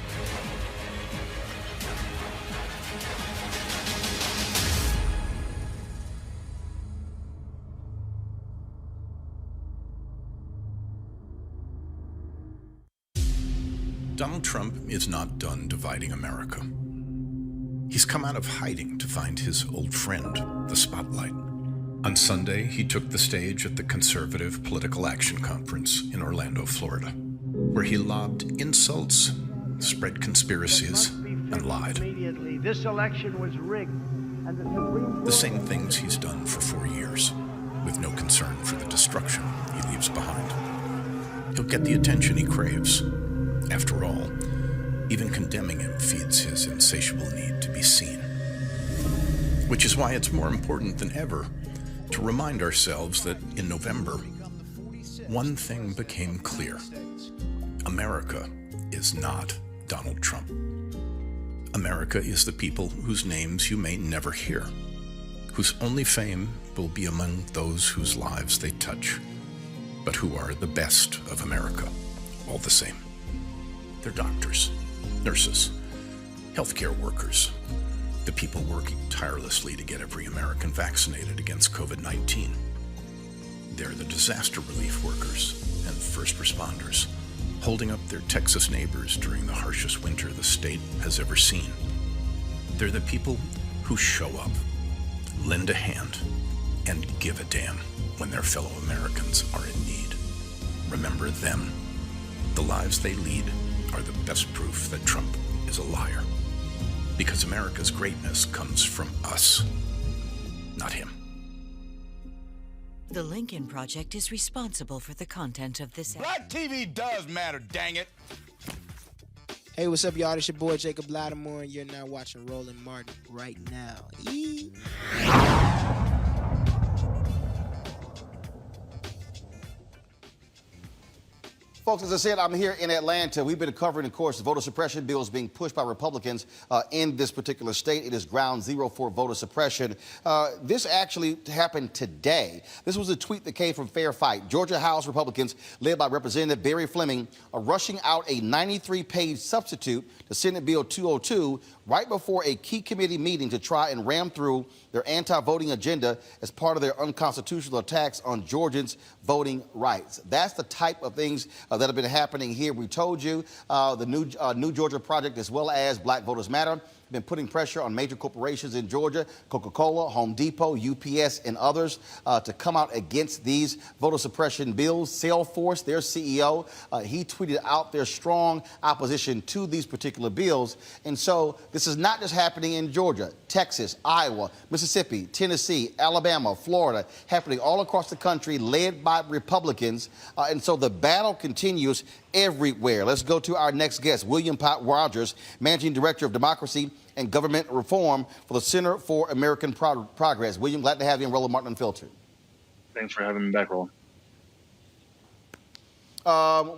Donald Trump is not done dividing America. He's come out of hiding to find his old friend, the spotlight. On Sunday, he took the stage at the Conservative Political Action Conference in Orlando, Florida, where he lobbed insults, spread conspiracies, and lied. Immediately, this election was rigged. And the same things he's done for 4 years, with no concern for the destruction he leaves behind. He'll get the attention he craves. After all, even condemning him feeds his insatiable need to be seen. Which is why it's more important than ever to remind ourselves that in November, one thing became clear. America is not Donald Trump. America is the people whose names you may never hear, whose only fame will be among those whose lives they touch, but who are the best of America, all the same. They're doctors, nurses, healthcare workers, the people working tirelessly to get every American vaccinated against COVID-19. They're the disaster relief workers and first responders, holding up their Texas neighbors during the harshest winter the state has ever seen. They're the people who show up, lend a hand, and give a damn when their fellow Americans are in need. Remember them. The lives they lead are the best proof that Trump is a liar. Because America's greatness comes from us, not him. The Lincoln Project is responsible for the content of this. Black TV does matter, dang it. Hey, what's up, y'all? It's your boy Jacob Lattimore, and you're now watching Roland Martin right now. Folks, as I said, I'm here in Atlanta. We've been covering, of course, the voter suppression bills being pushed by Republicans in this particular state. It is ground zero for voter suppression. This actually happened today. This was a tweet that came from Fair Fight. Georgia House Republicans, led by Representative Barry Fleming, are rushing out a 93-page substitute to Senate Bill 202 right before a key committee meeting to try and ram through their anti-voting agenda as part of their unconstitutional attacks on Georgians' voting rights. That's the type of things that have been happening here. We told you the New Georgia Project, as well as Black Voters Matter, been putting pressure on major corporations in Georgia, Coca-Cola, Home Depot, UPS, and others to come out against these voter suppression bills. Salesforce, their CEO, he tweeted out their strong opposition to these particular bills. And so this is not just happening in Georgia, Texas, Iowa, Mississippi, Tennessee, Alabama, Florida, happening all across the country, led by Republicans. And so the battle continues everywhere. Let's go to our next guest, William Pott Rogers, Managing Director of Democracy and Government Reform for the Center for American Progress. William, glad to have you in Roland Martin Unfiltered. Thanks for having me back, Roland.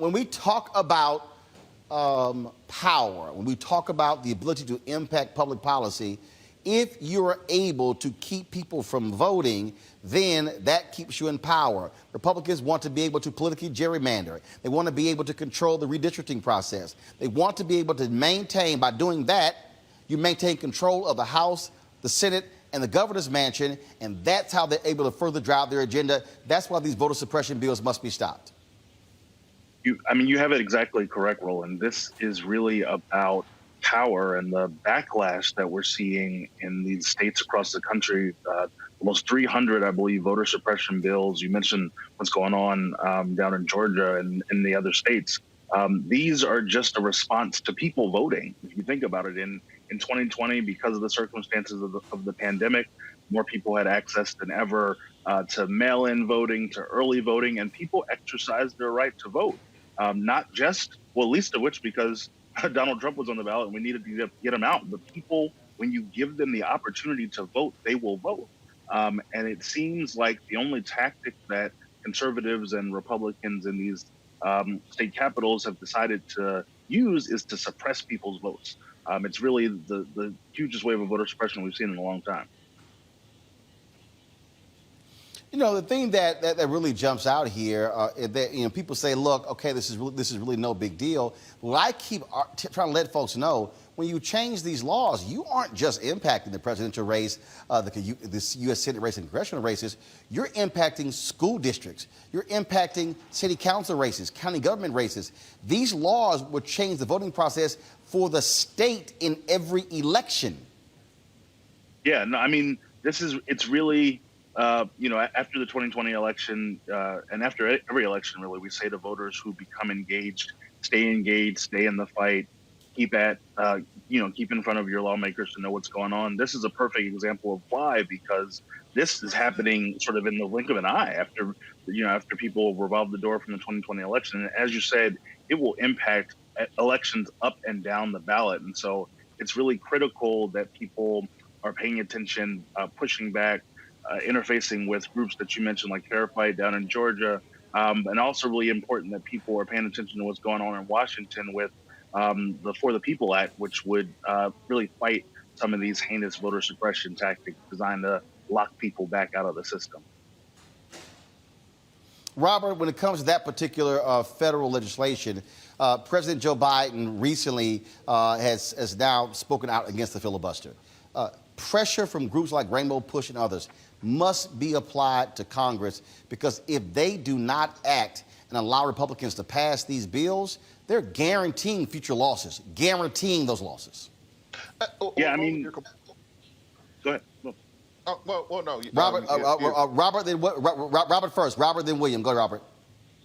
When we talk about power, when we talk about the ability to impact public policy, if you're able to keep people from voting, then that keeps you in power. Republicans want to be able to politically gerrymander. They want to be able to control the redistricting process. They want to be able to maintain, by doing that, you maintain control of the House, the Senate, and the governor's mansion, and that's how they're able to further drive their agenda. That's why these voter suppression bills must be stopped. You have it exactly correct, Roland. This is really about power and the backlash that we're seeing in these states across the country. Almost 300, I believe, voter suppression bills. You mentioned what's going on down in Georgia and in the other states. These are just a response to people voting. If you think about it, in 2020, because of the circumstances of the pandemic, more people had access than ever to mail-in voting, to early voting, and people exercised their right to vote. Not just, well, least of which because Donald Trump was on the ballot and we needed to get him out. But people, when you give them the opportunity to vote, they will vote. And it seems like the only tactic that conservatives and Republicans in these state capitals have decided to use is to suppress people's votes. It's really the hugest wave of voter suppression we've seen in a long time. You know, the thing that really jumps out here is that, people say, look, okay, this is really no big deal. Well, I keep trying to let folks know, when you change these laws, you aren't just impacting the presidential race, the U.S. Senate race and congressional races. You're impacting school districts. You're impacting city council races, county government races. These laws would change the voting process for the state in every election. Yeah, no, it's really, after the 2020 election and after every election, really, we say to voters who become engaged, stay in the fight, keep in front of your lawmakers to know what's going on. This is a perfect example of why, because this is happening sort of in the blink of an eye after people revolve the door from the 2020 election. And as you said, it will impact elections up and down the ballot. And so it's really critical that people are paying attention, pushing back, interfacing with groups that you mentioned, like Fair Fight down in Georgia, and also really important that people are paying attention to what's going on in Washington with the For the People Act, which would really fight some of these heinous voter suppression tactics designed to lock people back out of the system. Robert, when it comes to that particular federal legislation, President Joe Biden recently has now spoken out against the filibuster. Pressure from groups like Rainbow Push and others must be applied to Congress, because if they do not act and allow Republicans to pass these bills, they're guaranteeing future losses, guaranteeing those losses. Go ahead. No. Robert first. Robert, then William. Go ahead, Robert.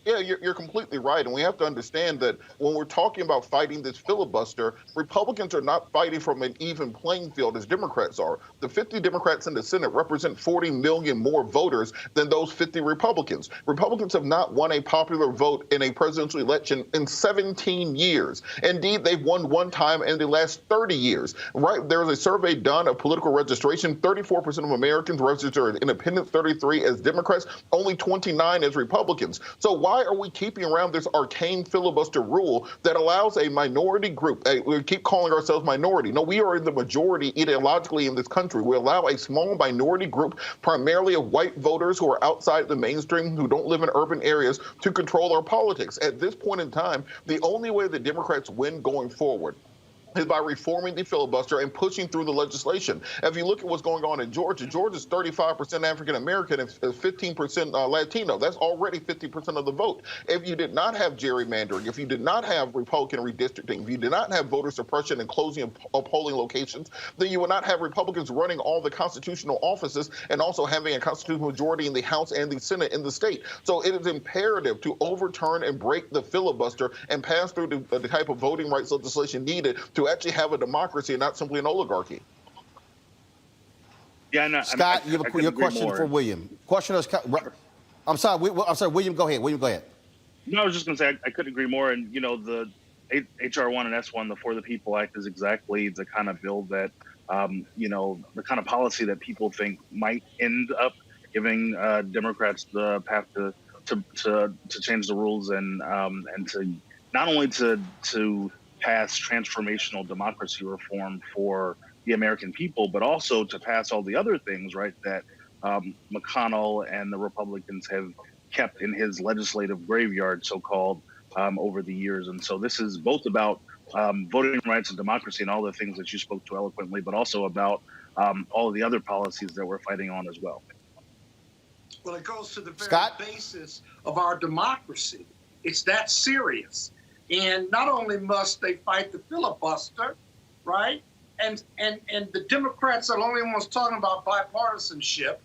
Yeah, you're completely right. And we have to understand that when we're talking about fighting this filibuster, Republicans are not fighting from an even playing field as Democrats are. The 50 Democrats in the Senate represent 40 million more voters than those 50 Republicans. Republicans have not won a popular vote in a presidential election in 17 years. Indeed, they've won one time in the last 30 years. Right? There was a survey done of political registration. 34% of Americans registered as independents, 33 as Democrats, only 29 as Republicans. So why are we keeping around this arcane filibuster rule that allows a minority group? We keep calling ourselves minority. No, we are in the majority ideologically in this country. We allow a small minority group, primarily of white voters who are outside the mainstream, who don't live in urban areas, to control our politics. At this point in time, the only way the Democrats win going forward is by reforming the filibuster and pushing through the legislation. If you look at what's going on in Georgia, Georgia's 35% African American and 15% Latino. That's already 50% of the vote. If you did not have gerrymandering, if you did not have Republican redistricting, if you did not have voter suppression and closing of polling locations, then you would not have Republicans running all the constitutional offices and also having a constitutional majority in the House and the Senate in the state. So it is imperative to overturn and break the filibuster and pass through the type of voting rights legislation needed to actually have a democracy and not simply an oligarchy. Yeah, no, Scott, you have your question for William. Question is, I'm sorry, William, go ahead. William, go ahead. No, I was just going to say I couldn't agree more. And, you know, the HR 1 and S1, the For the People Act, is exactly the kind of bill that, you know, the kind of policy that people think might end up giving Democrats the path to change the rules and to not only to pass transformational democracy reform for the American people, but also to pass all the other things, right, that McConnell and the Republicans have kept in his legislative graveyard, so-called, over the years. And so this is both about voting rights and democracy and all the things that you spoke to eloquently, but also about all of the other policies that we're fighting on as well. Well, it goes to the very basis of our democracy. It's that serious. And not only must they fight the filibuster, right? And the Democrats are the only ones talking about bipartisanship.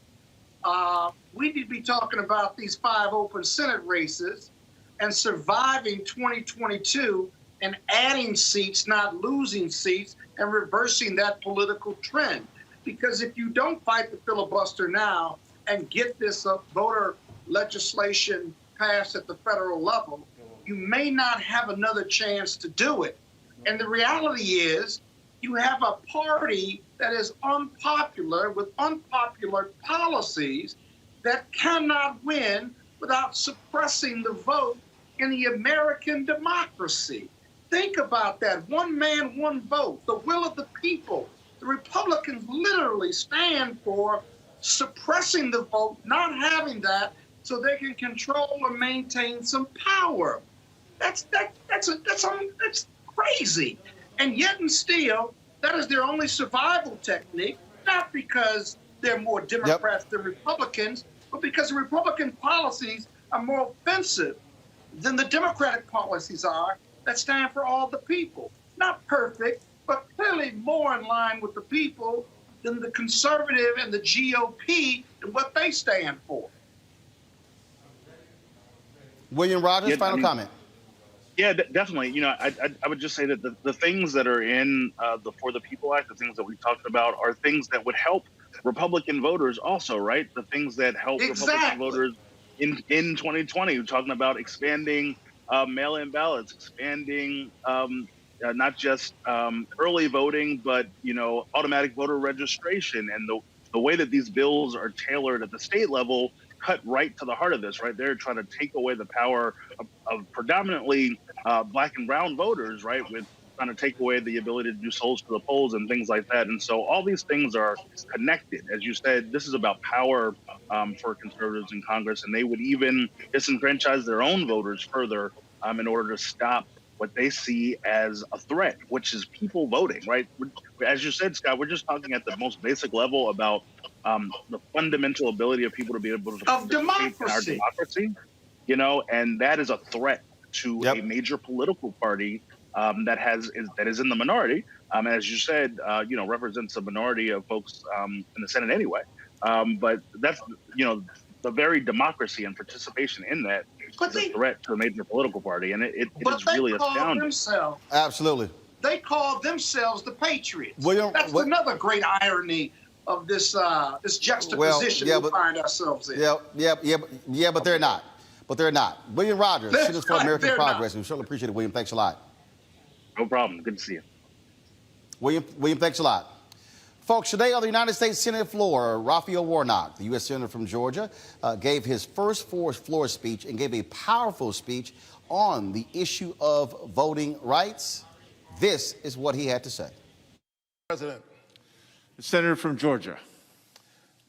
We need to be talking about these 5 open Senate races and surviving 2022 and adding seats, not losing seats, and reversing that political trend. Because if you don't fight the filibuster now and get this voter legislation passed at the federal level, you may not have another chance to do it. And the reality is you have a party that is unpopular with unpopular policies that cannot win without suppressing the vote in the American democracy. Think about that. One man, one vote, the will of the people. The Republicans literally stand for suppressing the vote, not having that, so they can control or maintain some power. That's crazy. And yet and still, that is their only survival technique, not because they're more Democrats than Republicans, but because the Republican policies are more offensive than the Democratic policies are that stand for all the people. Not perfect, but clearly more in line with the people than the conservative and the GOP and what they stand for. William Rogers, final comment. Yeah, definitely. You know, I would just say that the things that are in the For the People Act, the things that we talked about, are things that would help Republican voters also, right? The things that help Republican voters in 2020. We're talking about expanding mail-in ballots, expanding not just early voting, but, you know, automatic voter registration. And the way that these bills are tailored at the state level cut right to the heart of this, right? They're trying to take away the power of predominantly Black and brown voters, right? With trying to take away the ability to do souls to the polls and things like that. And so all these things are connected. As you said, this is about power for conservatives in Congress, and they would even disenfranchise their own voters further in order to stop what they see as a threat, which is people voting, right? As you said, Scott, we're just talking at the most basic level about the fundamental ability of people to be able to participate in our democracy, you know, and that is a threat to a major political party that is in the minority, as you said, you know, represents a minority of folks in the Senate anyway. But that's, you know, the very democracy and participation in that is a threat to a major political party, and it is really astounding. Absolutely. They call themselves the Patriots. That's another great irony of this this juxtaposition we find ourselves in. Yeah, but they're not. But they're not. William Rogers, Citizens for American Progress. We certainly appreciate it, William. Thanks a lot. No problem. Good to see you. William, thanks a lot. Folks, today on the United States Senate floor, Raphael Warnock, the U.S. Senator from Georgia, gave his first floor speech and gave a powerful speech on the issue of voting rights. This is what he had to say. President, the Senator from Georgia.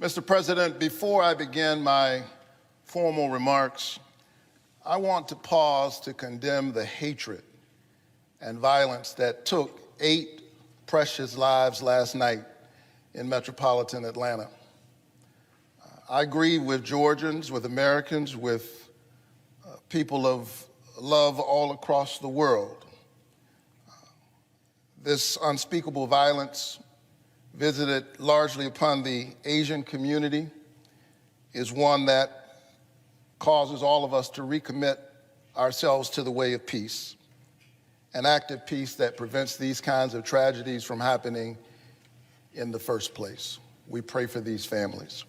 Mr. President, before I begin my formal remarks, I want to pause to condemn the hatred and violence that took 8 precious lives last night in metropolitan Atlanta. I grieve with Georgians, with Americans, with people of love all across the world. This unspeakable violence visited largely upon the Asian community is one that causes all of us to recommit ourselves to the way of peace, an act of peace that prevents these kinds of tragedies from happening in the first place. We pray for these families.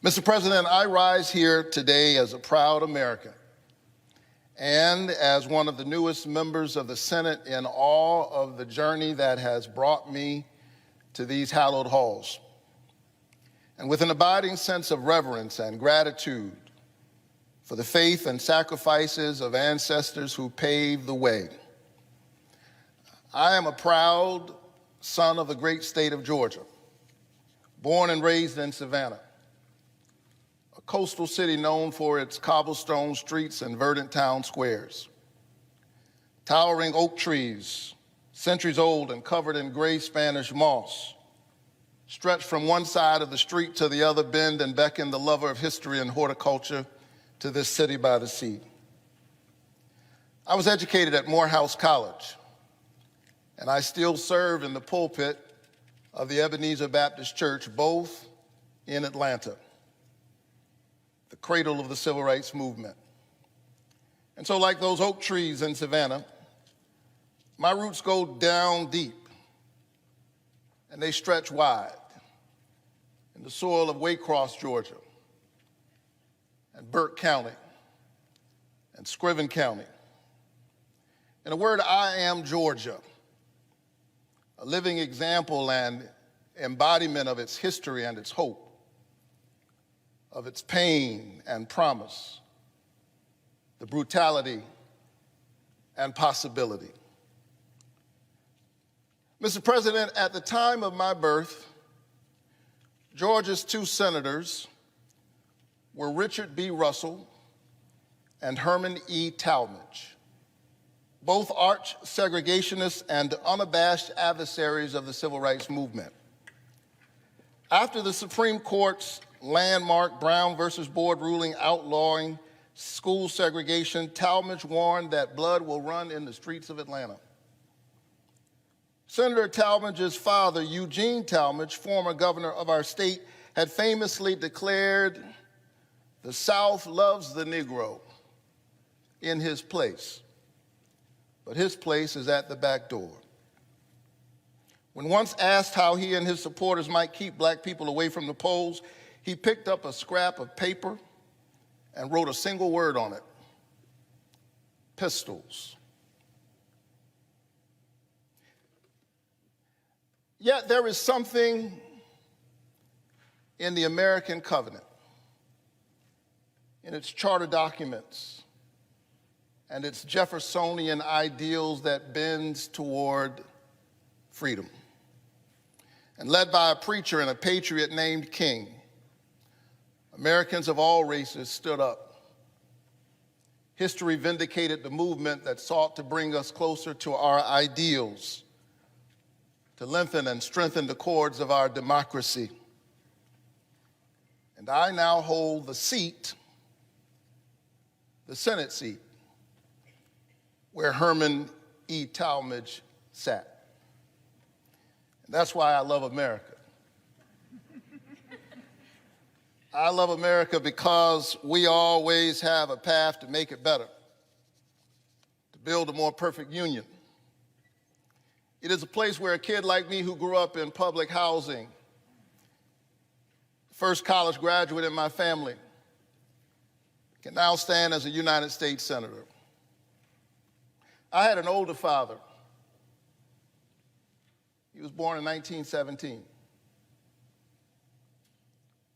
Mr. President, I rise here today as a proud American and as one of the newest members of the Senate in awe of the journey that has brought me to these hallowed halls, and with an abiding sense of reverence and gratitude for the faith and sacrifices of ancestors who paved the way. I am a proud son of the great state of Georgia, born and raised in Savannah, a coastal city known for its cobblestone streets and verdant town squares, towering oak trees, centuries old and covered in gray Spanish moss, stretched from one side of the street to the other, bend and beckon the lover of history and horticulture to this city by the sea. I was educated at Morehouse College, and I still serve in the pulpit of the Ebenezer Baptist Church, both in Atlanta, the cradle of the civil rights movement. And so, like those oak trees in Savannah, my roots go down deep, and they stretch wide in the soil of Waycross, Georgia, and Burke County, and Scriven County. In a word, I am Georgia, a living example and embodiment of its history and its hope, of its pain and promise, the brutality and possibility. Mr. President, at the time of my birth, Georgia's 2 senators were Richard B. Russell and Herman E. Talmadge, both arch segregationists and unabashed adversaries of the civil rights movement. After the Supreme Court's landmark Brown versus Board ruling outlawing school segregation, Talmadge warned that blood will run in the streets of Atlanta. Senator Talmadge's father, Eugene Talmadge, former governor of our state, had famously declared, "The South loves the Negro in his place, but his place is at the back door." When once asked how he and his supporters might keep black people away from the polls, he picked up a scrap of paper and wrote a single word on it: pistols. Yet there is something in the American covenant, in its charter documents, and its Jeffersonian ideals that bends toward freedom. And led by a preacher and a patriot named King, Americans of all races stood up. History vindicated the movement that sought to bring us closer to our ideals, to lengthen and strengthen the cords of our democracy. And I now hold the seat, the Senate seat, where Herman E. Talmadge sat. And that's why I love America. I love America because we always have a path to make it better, to build a more perfect union. It is a place where a kid like me who grew up in public housing, first college graduate in my family, can now stand as a United States Senator. I had an older father. He was born in 1917.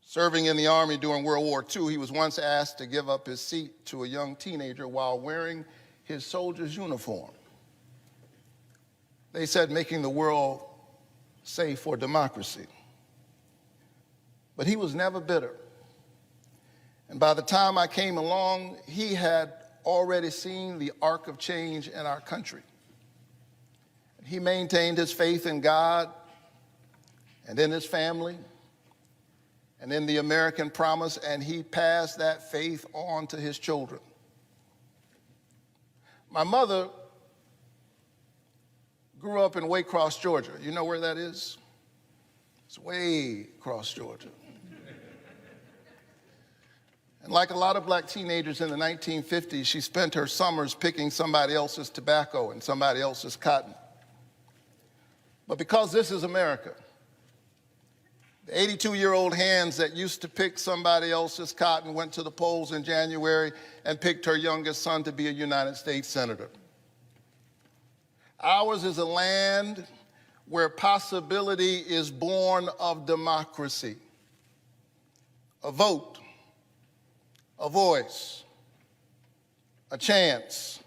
Serving in the Army during World War II, he was once asked to give up his seat to a young teenager while wearing his soldier's uniform. They said making the world safe for democracy. But he was never bitter. And by the time I came along, he had already seen the arc of change in our country. He maintained his faith in God and in his family and in the American promise, and he passed that faith on to his children. My mother grew up in Waycross, Georgia. You know where that is? It's way across Georgia. And like a lot of black teenagers in the 1950s, she spent her summers picking somebody else's tobacco and somebody else's cotton. But because this is America, the 82-year-old hands that used to pick somebody else's cotton went to the polls in January and picked her youngest son to be a United States Senator. Ours is a land where possibility is born of democracy, a vote, a voice, a chance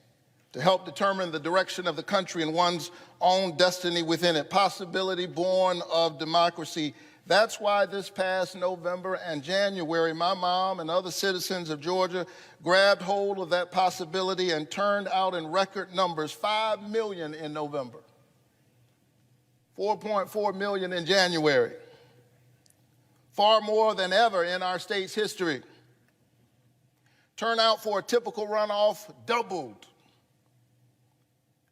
to help determine the direction of the country and one's own destiny within it, possibility born of democracy. That's why this past November and January, my mom and other citizens of Georgia grabbed hold of that possibility and turned out in record numbers, 5 million in November, 4.4 million in January, far more than ever in our state's history. Turnout for a typical runoff doubled.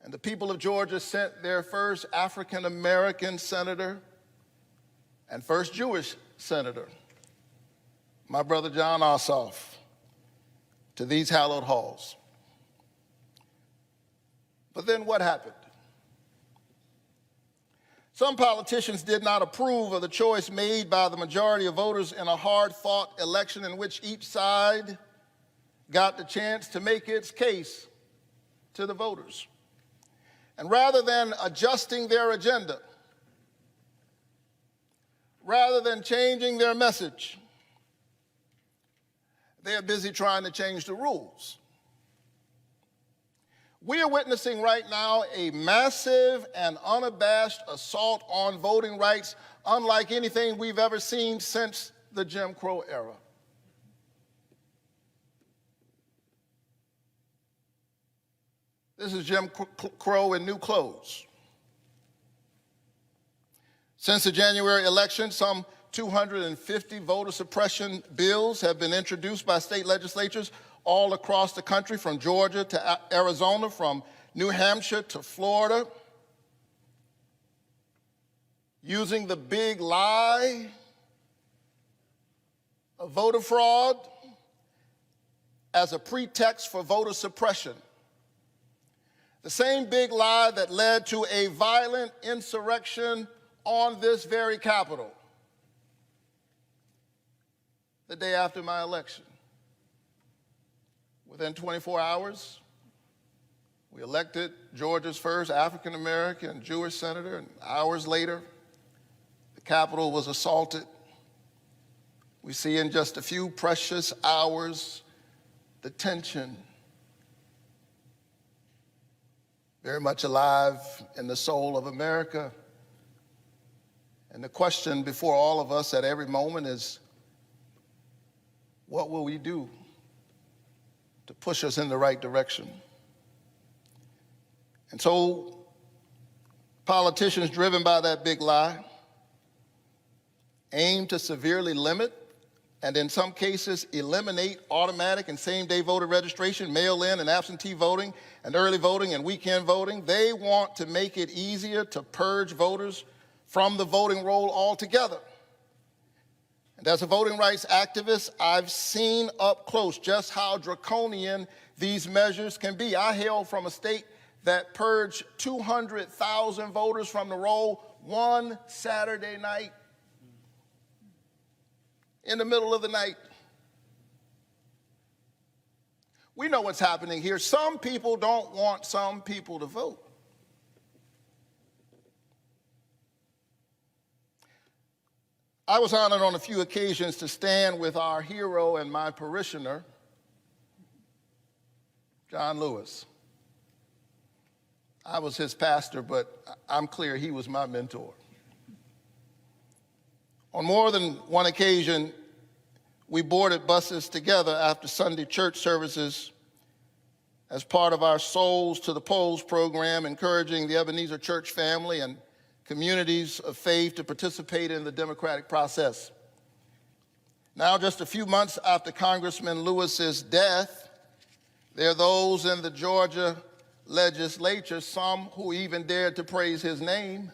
And the people of Georgia sent their first African-American senator and first Jewish senator, my brother John Ossoff, to these hallowed halls. But then what happened? Some politicians did not approve of the choice made by the majority of voters in a hard-fought election in which each side got the chance to make its case to the voters. And rather than adjusting their agenda, rather than changing their message, they're busy trying to change the rules. We are witnessing right now a massive and unabashed assault on voting rights unlike anything we've ever seen since the Jim Crow era. This is Jim Crow in new clothes. Since the January election, some 250 voter suppression bills have been introduced by state legislatures all across the country, from Georgia to Arizona, from New Hampshire to Florida, using the big lie of voter fraud as a pretext for voter suppression. The same big lie that led to a violent insurrection on this very Capitol the day after my election. Within 24 hours, we elected Georgia's first African-American Jewish senator, and hours later, the Capitol was assaulted. We see in just a few precious hours the tension very much alive in the soul of America. And the question before all of us at every moment is, what will we do to push us in the right direction? And so politicians driven by that big lie aim to severely limit and in some cases eliminate automatic and same-day voter registration, mail-in and absentee voting, and early voting and weekend voting. They want to make it easier to purge voters from the voting roll altogether. And as a voting rights activist, I've seen up close just how draconian these measures can be. I hail from a state that purged 200,000 voters from the roll one Saturday night, in the middle of the night. We know what's happening here. Some people don't want some people to vote. I was honored on a few occasions to stand with our hero and my parishioner, John Lewis. I was his pastor, but I'm clear he was my mentor. On more than one occasion, we boarded buses together after Sunday church services as part of our Souls to the Polls program, encouraging the Ebenezer Church family and communities of faith to participate in the democratic process. Now, just a few months after Congressman Lewis's death, there are those in the Georgia legislature, some who even dared to praise his name,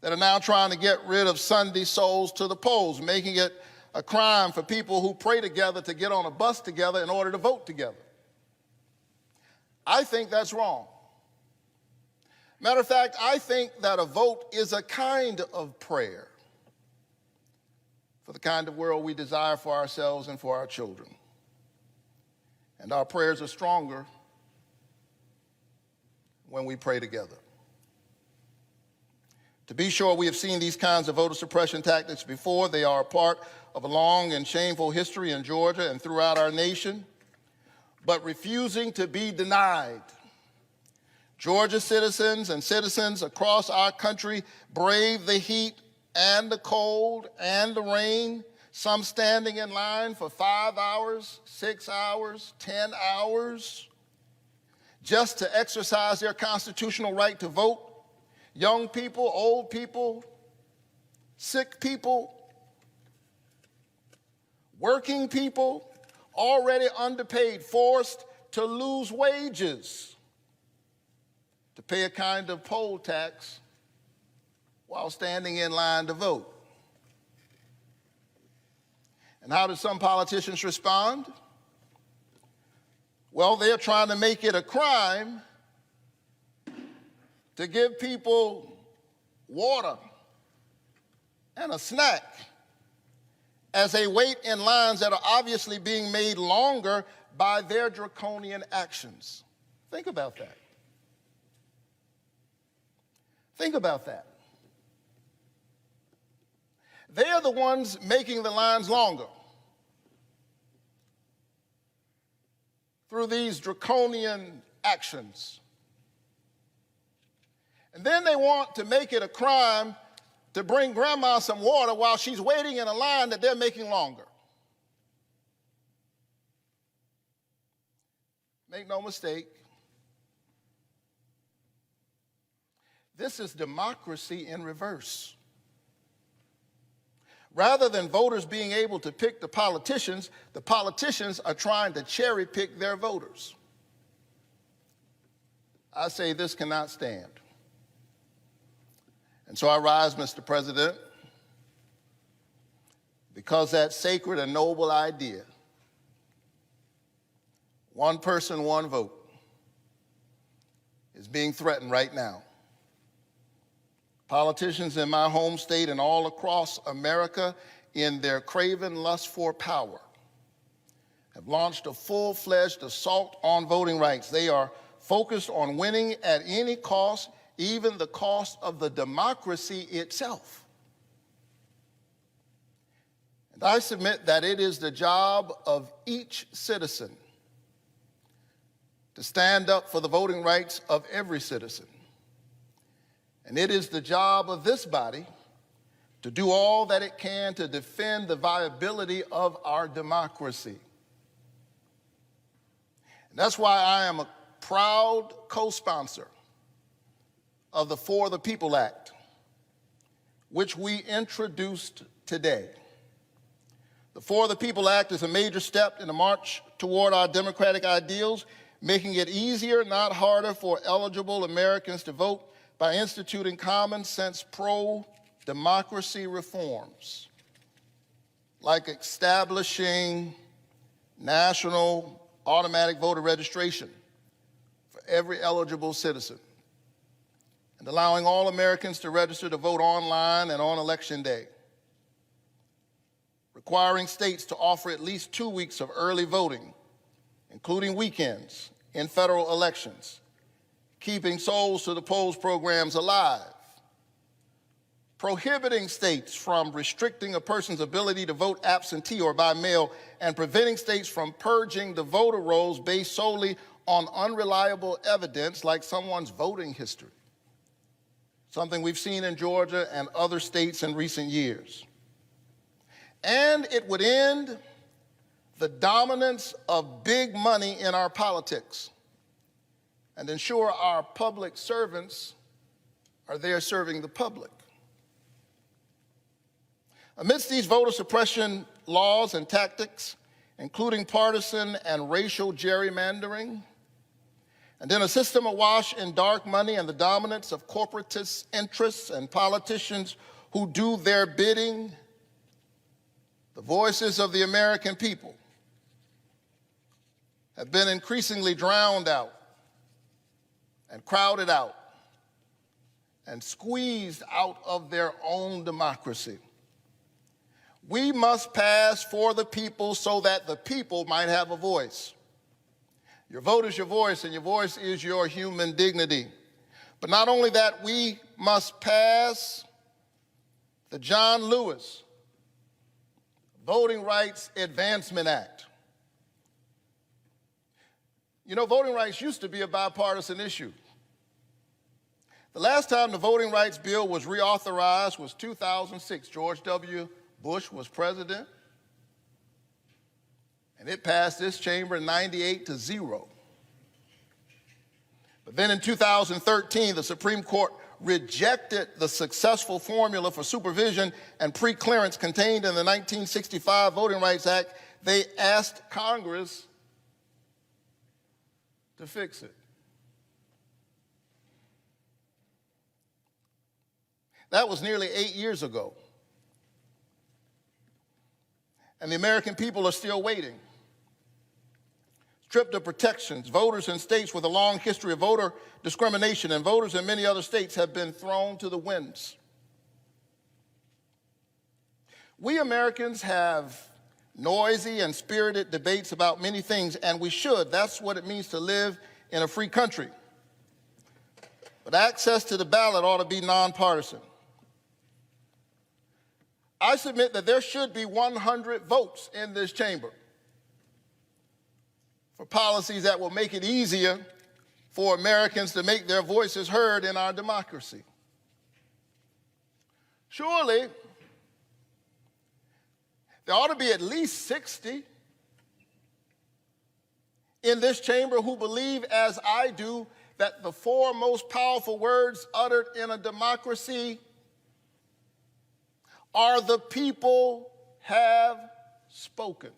that are now trying to get rid of Sunday Souls to the Polls, making it a crime for people who pray together to get on a bus together in order to vote together. I think that's wrong. Matter of fact, I think that a vote is a kind of prayer for the kind of world we desire for ourselves and for our children. And our prayers are stronger when we pray together. To be sure, we have seen these kinds of voter suppression tactics before. They are a part of a long and shameful history in Georgia and throughout our nation, but refusing to be denied. Georgia citizens and citizens across our country brave the heat and the cold and the rain, some standing in line for 5 hours, 6 hours, 10 hours, just to exercise their constitutional right to vote. Young people, old people, sick people, working people, already underpaid, forced to lose wages to pay a kind of poll tax while standing in line to vote. And how do some politicians respond? Well, they're trying to make it a crime to give people water and a snack as they wait in lines that are obviously being made longer by their draconian actions. Think about that. Think about that. They're the ones making the lines longer through these draconian actions. And then they want to make it a crime to bring grandma some water while she's waiting in a line that they're making longer. Make no mistake, this is democracy in reverse. Rather than voters being able to pick the politicians are trying to cherry pick their voters. I say this cannot stand. And so I rise, Mr. President, because that sacred and noble idea, one person, one vote, is being threatened right now. Politicians in my home state and all across America, in their craven lust for power, have launched a full-fledged assault on voting rights. They are focused on winning at any cost, even the cost of the democracy itself. And I submit that it is the job of each citizen to stand up for the voting rights of every citizen. And it is the job of this body to do all that it can to defend the viability of our democracy. And that's why I am a proud co-sponsor of the For the People Act, which we introduced today. The For the People Act is a major step in the march toward our democratic ideals, making it easier, not harder, for eligible Americans to vote by instituting common sense pro-democracy reforms, like establishing national automatic voter registration for every eligible citizen, and allowing all Americans to register to vote online and on Election Day, requiring states to offer at least 2 weeks of early voting, including weekends, in federal elections, keeping Souls to the Polls programs alive, prohibiting states from restricting a person's ability to vote absentee or by mail, and preventing states from purging the voter rolls based solely on unreliable evidence like someone's voting history, something we've seen in Georgia and other states in recent years. And it would end the dominance of big money in our politics and ensure our public servants are there serving the public. Amidst these voter suppression laws and tactics, including partisan and racial gerrymandering, and in a system awash in dark money and the dominance of corporatist interests and politicians who do their bidding, the voices of the American people have been increasingly drowned out and crowded out and squeezed out of their own democracy. We must pass for the people so that the people might have a voice. Your vote is your voice, and your voice is your human dignity. But not only that, we must pass the John Lewis Voting Rights Advancement Act. You know, voting rights used to be a bipartisan issue. The last time the voting rights bill was reauthorized was 2006. George W. Bush was president, and it passed this chamber 98-0. But then in 2013, the Supreme Court rejected the successful formula for supervision and pre-clearance contained in the 1965 Voting Rights Act. They asked Congress to fix it. That was nearly 8 years ago. And the American people are still waiting. Stripped of protections, voters in states with a long history of voter discrimination and voters in many other states have been thrown to the winds. We Americans have noisy and spirited debates about many things, and we should. That's what it means to live in a free country. But access to the ballot ought to be nonpartisan. I submit that there should be 100 votes in this chamber for policies that will make it easier for Americans to make their voices heard in our democracy. Surely, there ought to be at least 60 in this chamber who believe, as I do, that the four most powerful words uttered in a democracy are "the people have spoken."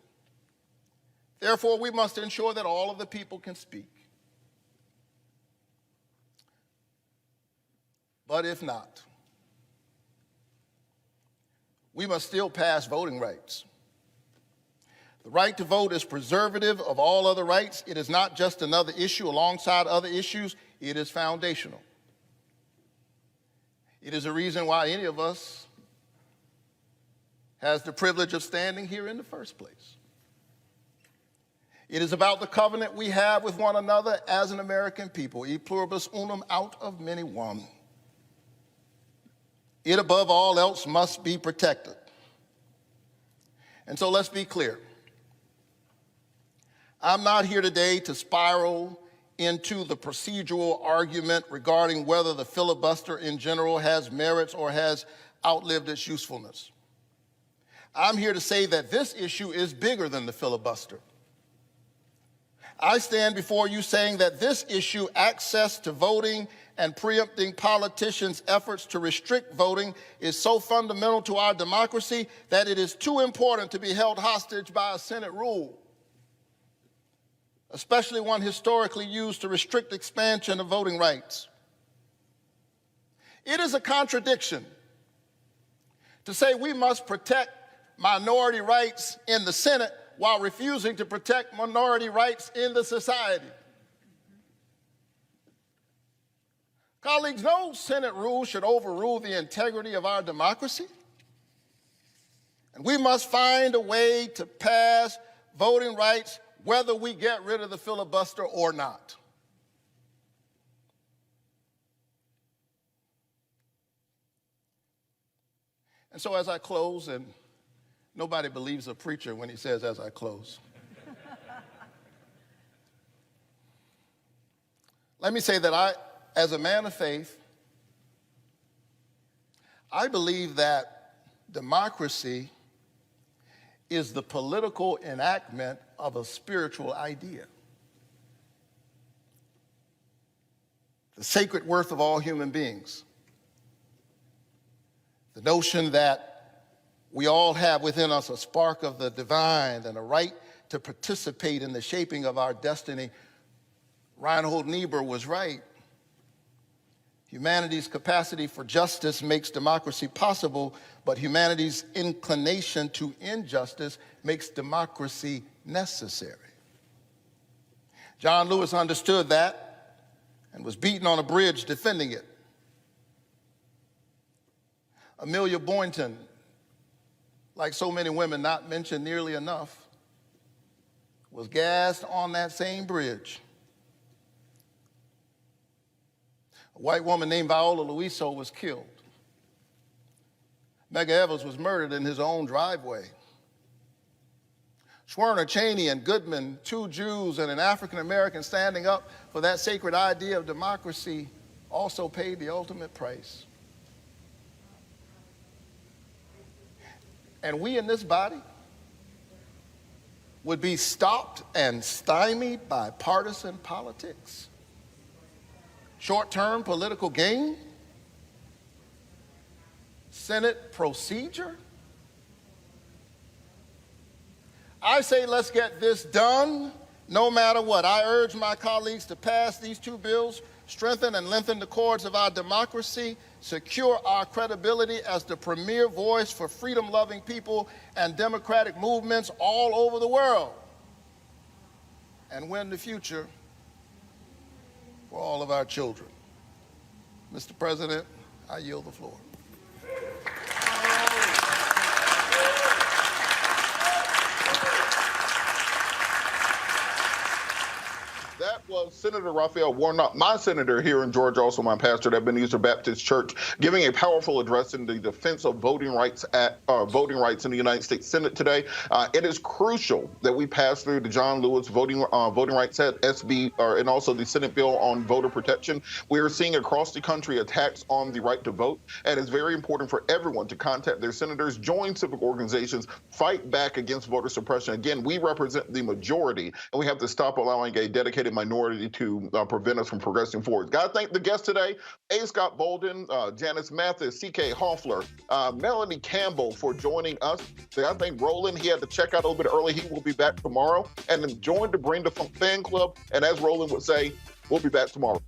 Therefore, we must ensure that all of the people can speak. But if not, we must still pass voting rights. The right to vote is preservative of all other rights. It is not just another issue alongside other issues. It is foundational. It is a reason why any of us has the privilege of standing here in the first place. It is about the covenant we have with one another as an American people, e pluribus unum, out of many one. It, above all else, must be protected. And so let's be clear. I'm not here today to spiral into the procedural argument regarding whether the filibuster in general has merits or has outlived its usefulness. I'm here to say that this issue is bigger than the filibuster. I stand before you saying that this issue, access to voting and preempting politicians' efforts to restrict voting, is so fundamental to our democracy that it is too important to be held hostage by a Senate rule, especially one historically used to restrict expansion of voting rights. It is a contradiction to say we must protect minority rights in the Senate while refusing to protect minority rights in the society. Colleagues, no Senate rule should overrule the integrity of our democracy. And we must find a way to pass voting rights whether we get rid of the filibuster or not. And so as I close, and nobody believes a preacher when he says, as I close. Let me say that I, as a man of faith, I believe that democracy is the political enactment of a spiritual idea. The sacred worth of all human beings. The notion that we all have within us a spark of the divine and a right to participate in the shaping of our destiny. Reinhold Niebuhr was right. Humanity's capacity for justice makes democracy possible, but humanity's inclination to injustice makes democracy necessary. John Lewis understood that and was beaten on a bridge defending it. Amelia Boynton, like so many women not mentioned nearly enough, was gassed on that same bridge. A white woman named Viola Luiso was killed. Medgar Evers was murdered in his own driveway. Schwerner, Cheney, and Goodman, two Jews and an African American standing up for that sacred idea of democracy, also paid the ultimate price. And we in this body would be stopped and stymied by partisan politics, short-term political gain, Senate procedure. I say let's get this done no matter what. I urge my colleagues to pass these two bills, strengthen and lengthen the cords of our democracy, secure our credibility as the premier voice for freedom-loving people and democratic movements all over the world, and win the future for all of our children. Mr. President, I yield the floor. That was Senator Raphael Warnock, my senator here in Georgia, also my pastor at Ebenezer Baptist Church, giving a powerful address in the defense of voting rights in the United States Senate today. It is crucial that we pass through the John Lewis Voting Rights Act, SB, and also the Senate bill on voter protection. We are seeing across the country attacks on the right to vote, and it's very important for everyone to contact their senators, join civic organizations, fight back against voter suppression. Again, we represent the majority, and we have to stop allowing a dedicated minority to prevent us from progressing forward. Got to thank the guests today, A. Scott Bolden, Janice Mathis, C.K. Hoffler, Melanie Campbell for joining us. I thank Roland. He had to check out a little bit early. He will be back tomorrow. And then join the Bring the Funk fan club. And as Roland would say, we'll be back tomorrow.